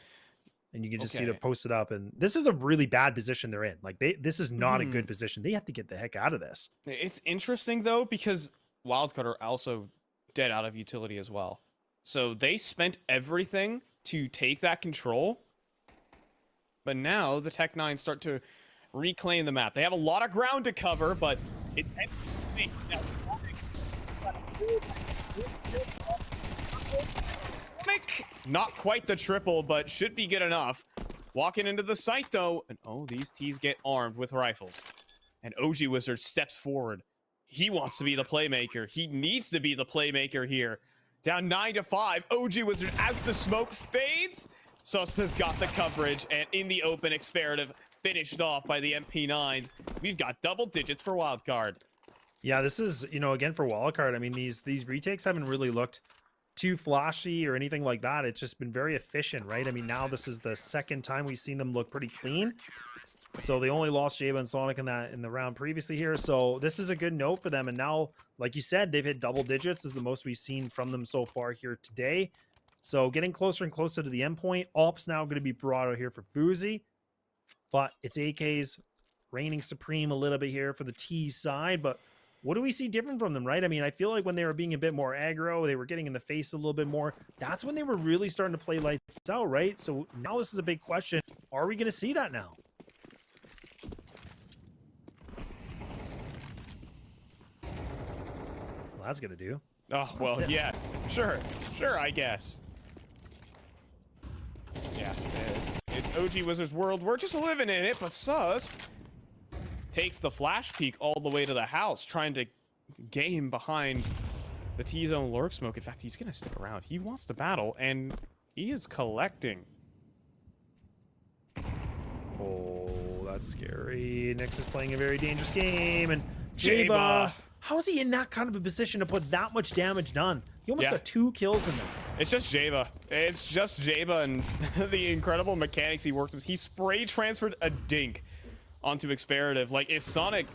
And you can just see them posted up, and this is a really bad position they're in. Like this is not a good position. They have to get the heck out of this. It's interesting though, because Wildcard are also dead out of utility as well. So they spent everything to take that control. But now the Tech-9 start to reclaim the map. They have a lot of ground to cover, but it tends to be not quite the triple, but should be good enough. Walking into the site though, and these T's get armed with rifles. And OG Wizard steps forward. He wants to be the playmaker. He needs to be the playmaker here. Down 9-5. OG Wizard, as the smoke fades, Suspa's got the coverage, and in the open, Experative finished off by the MP9s. We've got double digits for Wildcard. Yeah, this is, again, for Wildcard, I mean, these retakes haven't really looked too flashy or anything like that. It's just been very efficient, right? I mean, now this is the second time we've seen them look pretty clean. So they only lost Java and Sonic in the round previously here. So this is a good note for them. And now, like you said, they've hit double digits is the most we've seen from them so far here today. So getting closer and closer to the end point. Ops now going to be brought out here for Fuzi. But it's AK's reigning supreme a little bit here for the T side. But what do we see different from them, right? I mean, I feel like when they were being a bit more aggro, they were getting in the face a little bit more. That's when they were really starting to play lights out, right? So now this is a big question. Are we going to see that now? Well, that's going to do. Oh, well, yeah. Sure, I guess. Yeah, it's OG Wizards world. We're just living in it, but Sus takes the flash peek all the way to the house, trying to game behind the T-zone lurk smoke. In fact, he's going to stick around. He wants to battle, and he is collecting. Oh, that's scary. Nyx is playing a very dangerous game, and Jaba, how is he in that kind of a position to put that much damage done? He almost got 2 kills in there. It's just Jaba. It's just Jaba and the incredible mechanics he worked with. He spray transferred a dink onto Experative. Like, if Sonic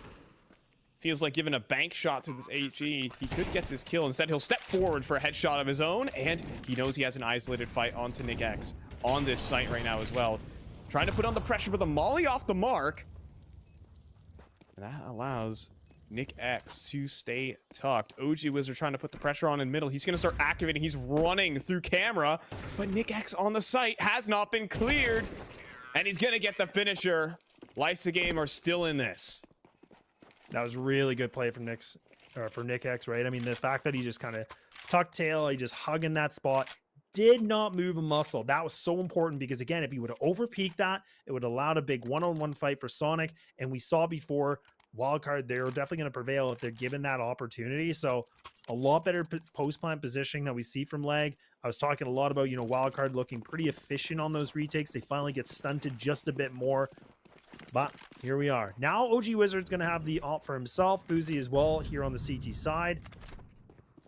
feels like giving a bank shot to this HE, he could get this kill. Instead, he'll step forward for a headshot of his own, and he knows he has an isolated fight onto Nick X on this site right now as well. Trying to put on the pressure, but the molly off the mark. And that allows Nick X to stay tucked. OG Wizard trying to put the pressure on in middle. He's going to start activating. He's running through camera, but Nick X on the site has not been cleared, and he's going to get the finisher. Life's a game are still in this. That was really good play from Nick X, right? I mean, the fact that he just kind of tucked tail, he just hugging that spot, did not move a muscle. That was so important because, again, if he would have over-peaked that, it would have allowed a big one-on-one fight for Sonic. And we saw before, Wildcard, they're definitely going to prevail if they're given that opportunity. So a lot better post-plant positioning that we see from Leg. I was talking a lot about, you know, Wildcard looking pretty efficient on those retakes. They finally get stunted just a bit more. But here we are. Now OG Wizard's going to have the op for himself. Fuzi as well here on the CT side.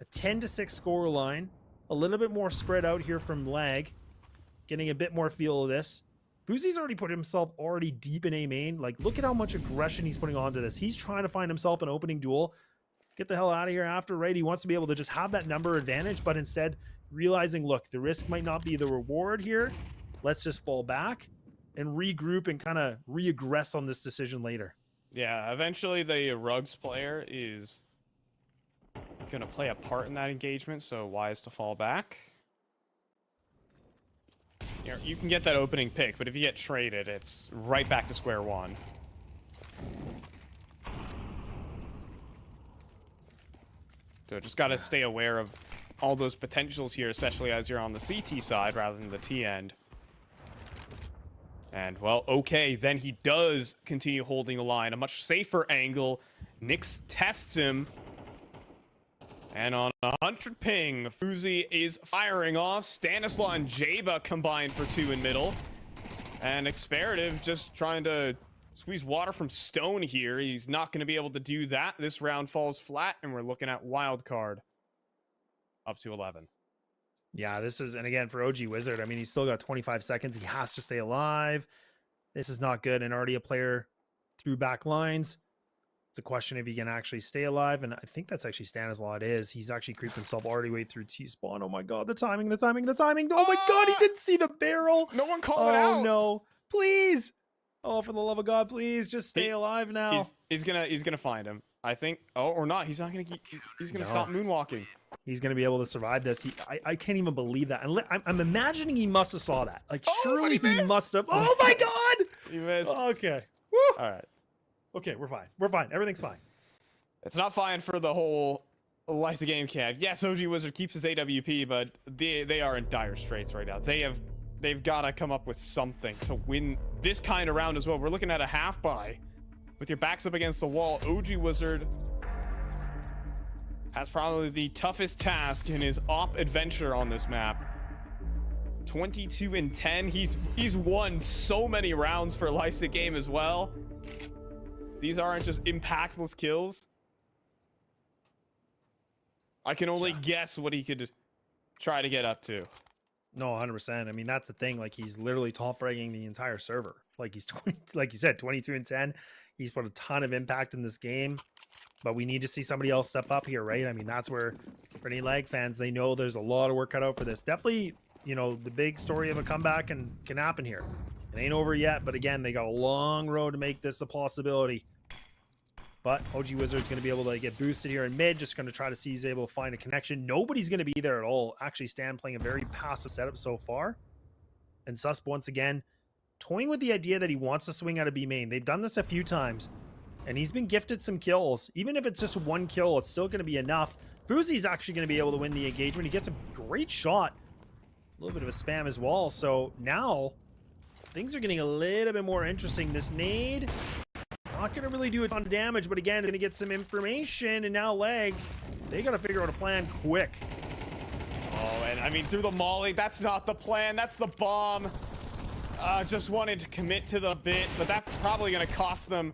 A 10-6 score line. A little bit more spread out here from Lag. Getting a bit more feel of this. Fuzi's already put himself already deep in A main. Like, look at how much aggression he's putting onto this. He's trying to find himself an opening duel. Get the hell out of here after, right? He wants to be able to just have that number advantage, but instead realizing, look, the risk might not be the reward here. Let's just fall back and regroup and kind of re-aggress on this decision later. Yeah, eventually the Rugs player is going to play a part in that engagement, so wise to fall back. You know, you can get that opening pick, but if you get traded, it's right back to square one. So just got to stay aware of all those potentials here, especially as you're on the CT side rather than the T end. And, well, okay, then he does continue holding the line. A much safer angle. Nyx tests him. And on 100 ping, Fuzi is firing off. Stanislaw and Jaba combined for 2 in middle. And Experative just trying to squeeze water from stone here. He's not going to be able to do that. This round falls flat, and we're looking at Wildcard up to 11. Yeah, this is, and again, for OG Wizard, I mean, he's still got 25 seconds. He has to stay alive. This is not good. And already a player through back lines. It's a question if he can actually stay alive. And I think that's actually Stanislaw. It is. He's actually creeped himself already way through T-spawn. Oh my God, the timing. Oh my God, he didn't see the barrel. No one called it out. Oh no, please. Oh, for the love of God, please just stay alive now. He's gonna find him. I think. Oh, or not. He's not gonna keep. He's gonna stop moonwalking. He's gonna be able to survive this. I can't even believe that. I'm imagining he must have saw that. Like, surely he must have. Oh my God! He missed. Okay. Woo! All right. Okay, we're fine. We're fine. Everything's fine. It's not fine for the whole Life the Game camp. Yes, OG Wizard keeps his AWP, but they are in dire straits right now. They've got to come up with something to win this kind of round as well. We're looking at a half buy. With your backs up against the wall, OG Wizard has probably the toughest task in his op adventure on this map. 22-10. He's won so many rounds for Life's a Game as well. These aren't just impactless kills. I can only guess what he could try to get up to. No, 100%. I mean, that's the thing. Like, he's literally top ranking the entire server. Like, he's 20, like you said, 22 and 10. He's put a ton of impact in this game, but we need to see somebody else step up here, right? I mean, that's where, for any lag fans, they know there's a lot of work cut out for this. Definitely, you know, the big story of a comeback can happen here. It ain't over yet, but again, they got a long road to make this a possibility. But OG Wizard's going to be able to get boosted here in mid. Just going to try to see he's able to find a connection. Nobody's going to be there at all. Actually, Stan playing a very passive setup so far. And Susp, once again, toying with the idea that he wants to swing out of B main. They've done this a few times, and he's been gifted some kills. Even if it's just one kill, it's still going to be enough. Fuzi's actually going to be able to win the engagement. He gets a great shot. A little bit of a spam as well. So now, things are getting a little bit more interesting. This nade... not going to really do a ton of damage, but again, going to get some information, and now Leg, they got to figure out a plan quick. Oh, and I mean, through the molly, that's not the plan. That's the bomb. Just wanted to commit to the bit, but that's probably going to cost them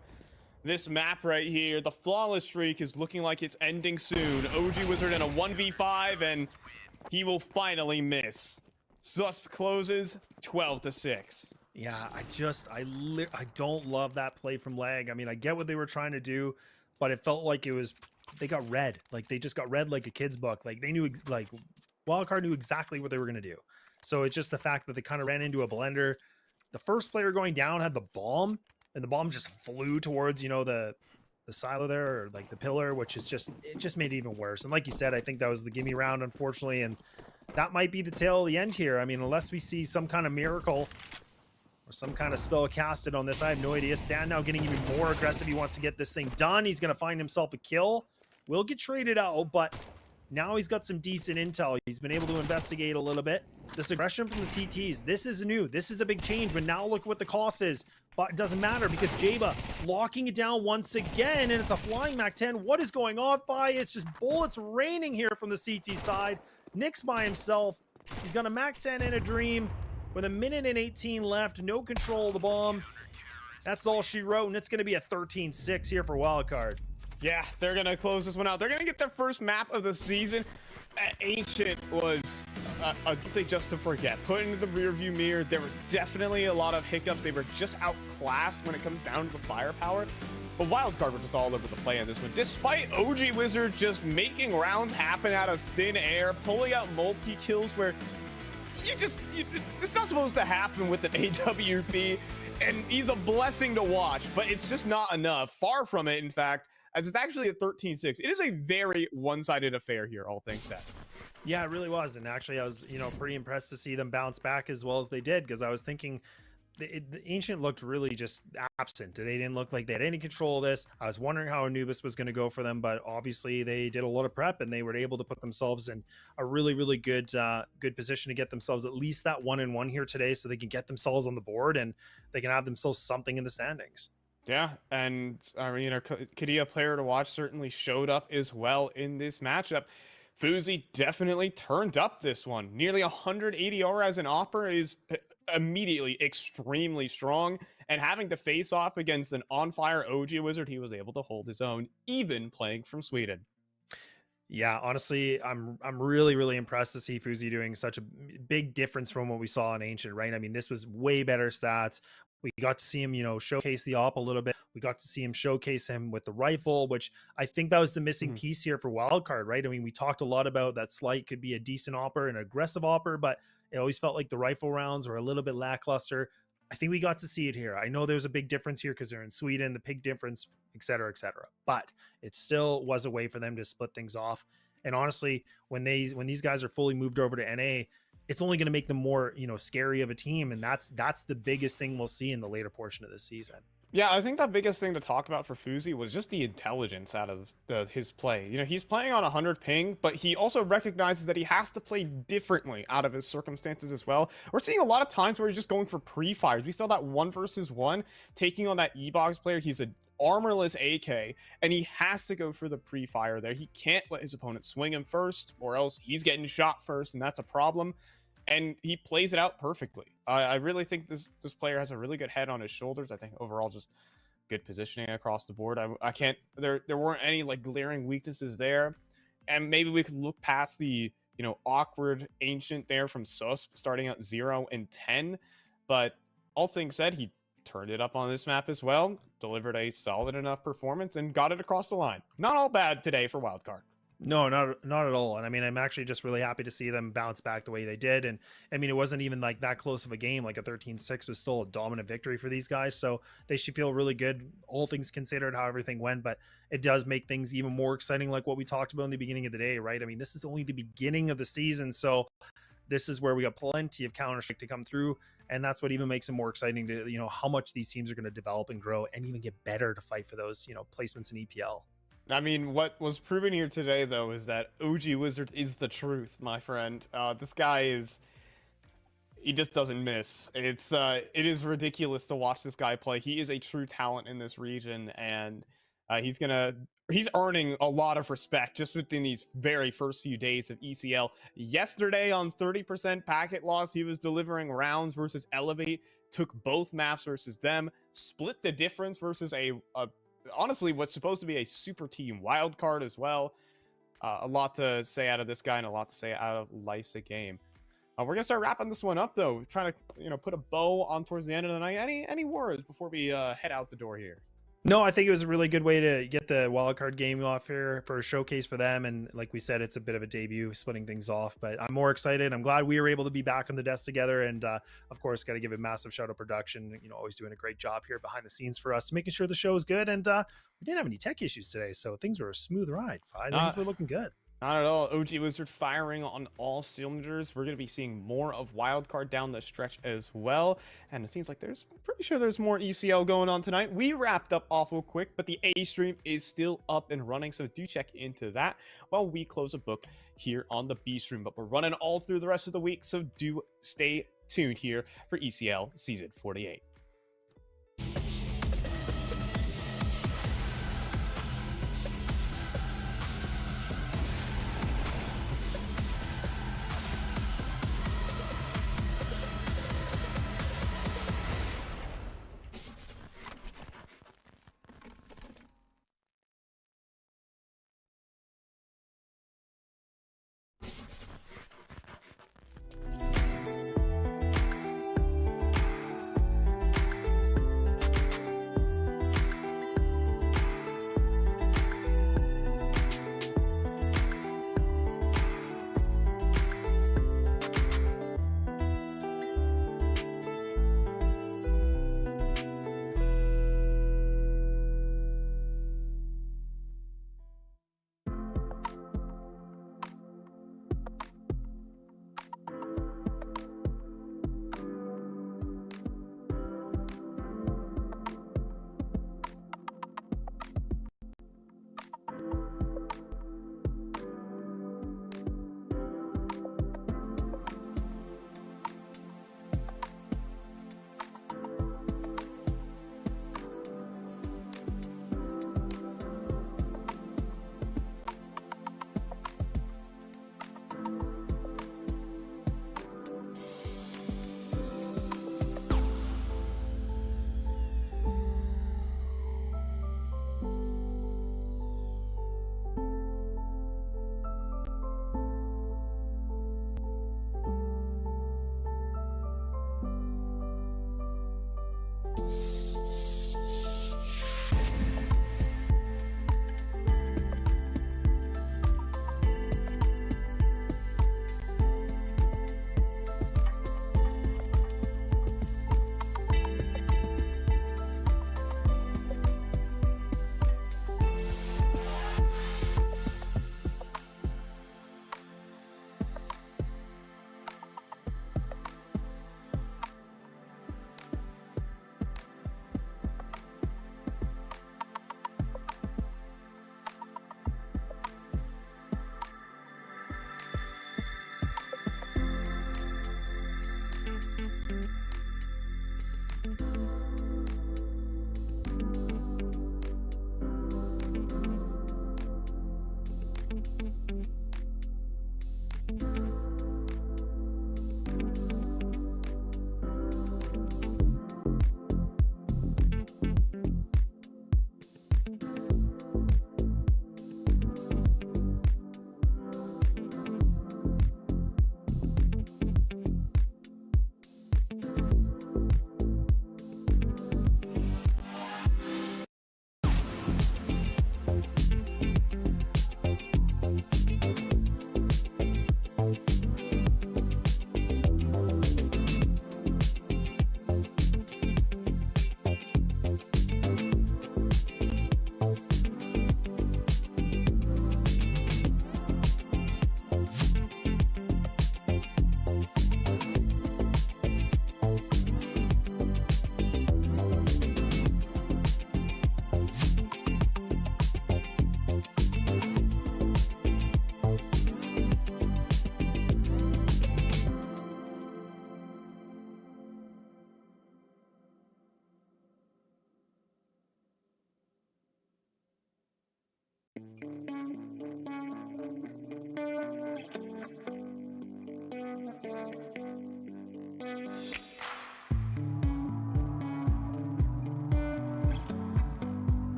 this map right here. The flawless streak is looking like it's ending soon. OG Wizard in a 1v5, and he will finally miss. Susp closes 12-6. Yeah, I don't love that play from Lag. I mean, I get what they were trying to do, but it felt like they got read. Like, they just got read like a kid's book. Like, they knew, like, Wildcard knew exactly what they were going to do. So it's just the fact that they kind of ran into a blender. The first player going down had the bomb, and the bomb just flew towards, you know, the silo there, or like the pillar, which is it just made it even worse. And like you said, I think that was the gimme round, unfortunately, and that might be the tail of the end here. I mean, unless we see some kind of miracle or some kind of spell casted on this, I have no idea. Stan now getting even more aggressive. He wants to get this thing done. He's going to find himself a kill. Will get traded out, but now he's got some decent intel. He's been able to investigate a little bit. This aggression from the CTs, this is new. This is a big change, but now look what the cost is. But it doesn't matter because Jaba locking it down once again, and it's a flying MAC-10. What is going on, Fi? It's just bullets raining here from the CT side. Nick's by himself. He's got a MAC-10 in a dream with 1:18 left. No control of the bomb. That's all she wrote, and it's going to be a 13-6 here for Wildcard. Yeah, they're going to close this one out. They're going to get their first map of the season. Ancient was a thing just to forget. Put into the rearview mirror. There was definitely a lot of hiccups. They were just outclassed when it comes down to the firepower. But Wildcard were just all over the play on this one. Despite OG Wizard just making rounds happen out of thin air, pulling out multi-kills where it's not supposed to happen with an AWP. And he's a blessing to watch, but it's just not enough. Far from it, in fact, as it's actually a 13-6. It is a very one-sided affair here, all things said. Yeah, it really was. And actually, I was, pretty impressed to see them bounce back as well as they did, because I was thinking the Ancient looked really just absent. They didn't look like they had any control of this. I was wondering how Anubis was going to go for them, but obviously they did a lot of prep and they were able to put themselves in a really, really good position to get themselves at least that 1-1 here today, so they can get themselves on the board and they can have themselves something in the standings. Yeah, and I mean, our Kadia player to watch certainly showed up as well in this matchup. Fuzi definitely turned up this one. Nearly 180 aura as an Opera is immediately extremely strong, and having to face off against an on-fire OG Wizard, he was able to hold his own, even playing from Sweden. Yeah, honestly, I'm really, really impressed to see Fuzi doing such a big difference from what we saw in Ancient, right? I mean, this was way better stats. We got to see him, showcase the op a little bit. We got to see him showcase him with the rifle, which I think that was the missing piece here for Wildcard, right? I mean, we talked a lot about that Slight could be a decent opper, an aggressive opper, but it always felt like the rifle rounds were a little bit lackluster. I think we got to see it here. I know there's a big difference here because they're in Sweden, the big difference, et cetera, but it still was a way for them to split things off. And honestly, when these guys are fully moved over to NA, it's only going to make them more, scary of a team. And that's the biggest thing we'll see in the later portion of this season. Yeah, I think the biggest thing to talk about for Fuzi was just the intelligence out of his play. He's playing on 100 ping, but he also recognizes that he has to play differently out of his circumstances as well. We're seeing a lot of times where he's just going for pre-fires. We saw that 1v1 taking on that E-Box player. He's an armorless AK, and he has to go for the pre-fire there. He can't let his opponent swing him first, or else he's getting shot first, and that's a problem. And he plays it out perfectly. I really think this player has a really good head on his shoulders. I think overall just good positioning across the board. I can't, there weren't any like glaring weaknesses there. And maybe we could look past the awkward ancient there from Susp starting out 0-10. But all things said, he turned it up on this map as well, delivered a solid enough performance, and got it across the line. Not all bad today for Wildcard. No, not at all. And I mean, I'm actually just really happy to see them bounce back the way they did. And I mean, it wasn't even like that close of a game. Like a 13-6 was still a dominant victory for these guys. So they should feel really good, all things considered, how everything went. But it does make things even more exciting, like what we talked about in the beginning of the day, right? I mean, this is only the beginning of the season. So this is where we got plenty of Counter-Strike to come through. And that's what even makes it more exciting to, how much these teams are going to develop and grow and even get better to fight for those, placements in EPL. I mean, what was proven here today, though, is that OG Wizards is the truth, my friend. This guy he just doesn't miss. It is ridiculous to watch this guy play. He is a true talent in this region, and he's earning a lot of respect just within these very first few days of ECL. Yesterday on 30% packet loss, he was delivering rounds versus Elevate, took both maps versus them, split the difference versus honestly what's supposed to be a super team Wildcard as well. A lot to say out of this guy and a lot to say out of Life's a Game. We're gonna start wrapping this one up, though, trying to put a bow on towards the end of the night. Any words before we head out the door here? No, I think it was a really good way to get the wildcard game off here for a showcase for them. And like we said, it's a bit of a debut, splitting things off. But I'm more excited. I'm glad we were able to be back on the desk together. And of course, got to give a massive shout out production. Always doing a great job here behind the scenes for us, making sure the show is good. And we didn't have any tech issues today, so things were a smooth ride. Things were looking good. Not at all. OG Wizard firing on all cylinders. We're going to be seeing more of Wildcard down the stretch as well. And it seems like pretty sure there's more ECL going on tonight. We wrapped up awful quick, but the A stream is still up and running. So do check into that while we close a book here on the B stream. But we're running all through the rest of the week. So do stay tuned here for ECL Season 48.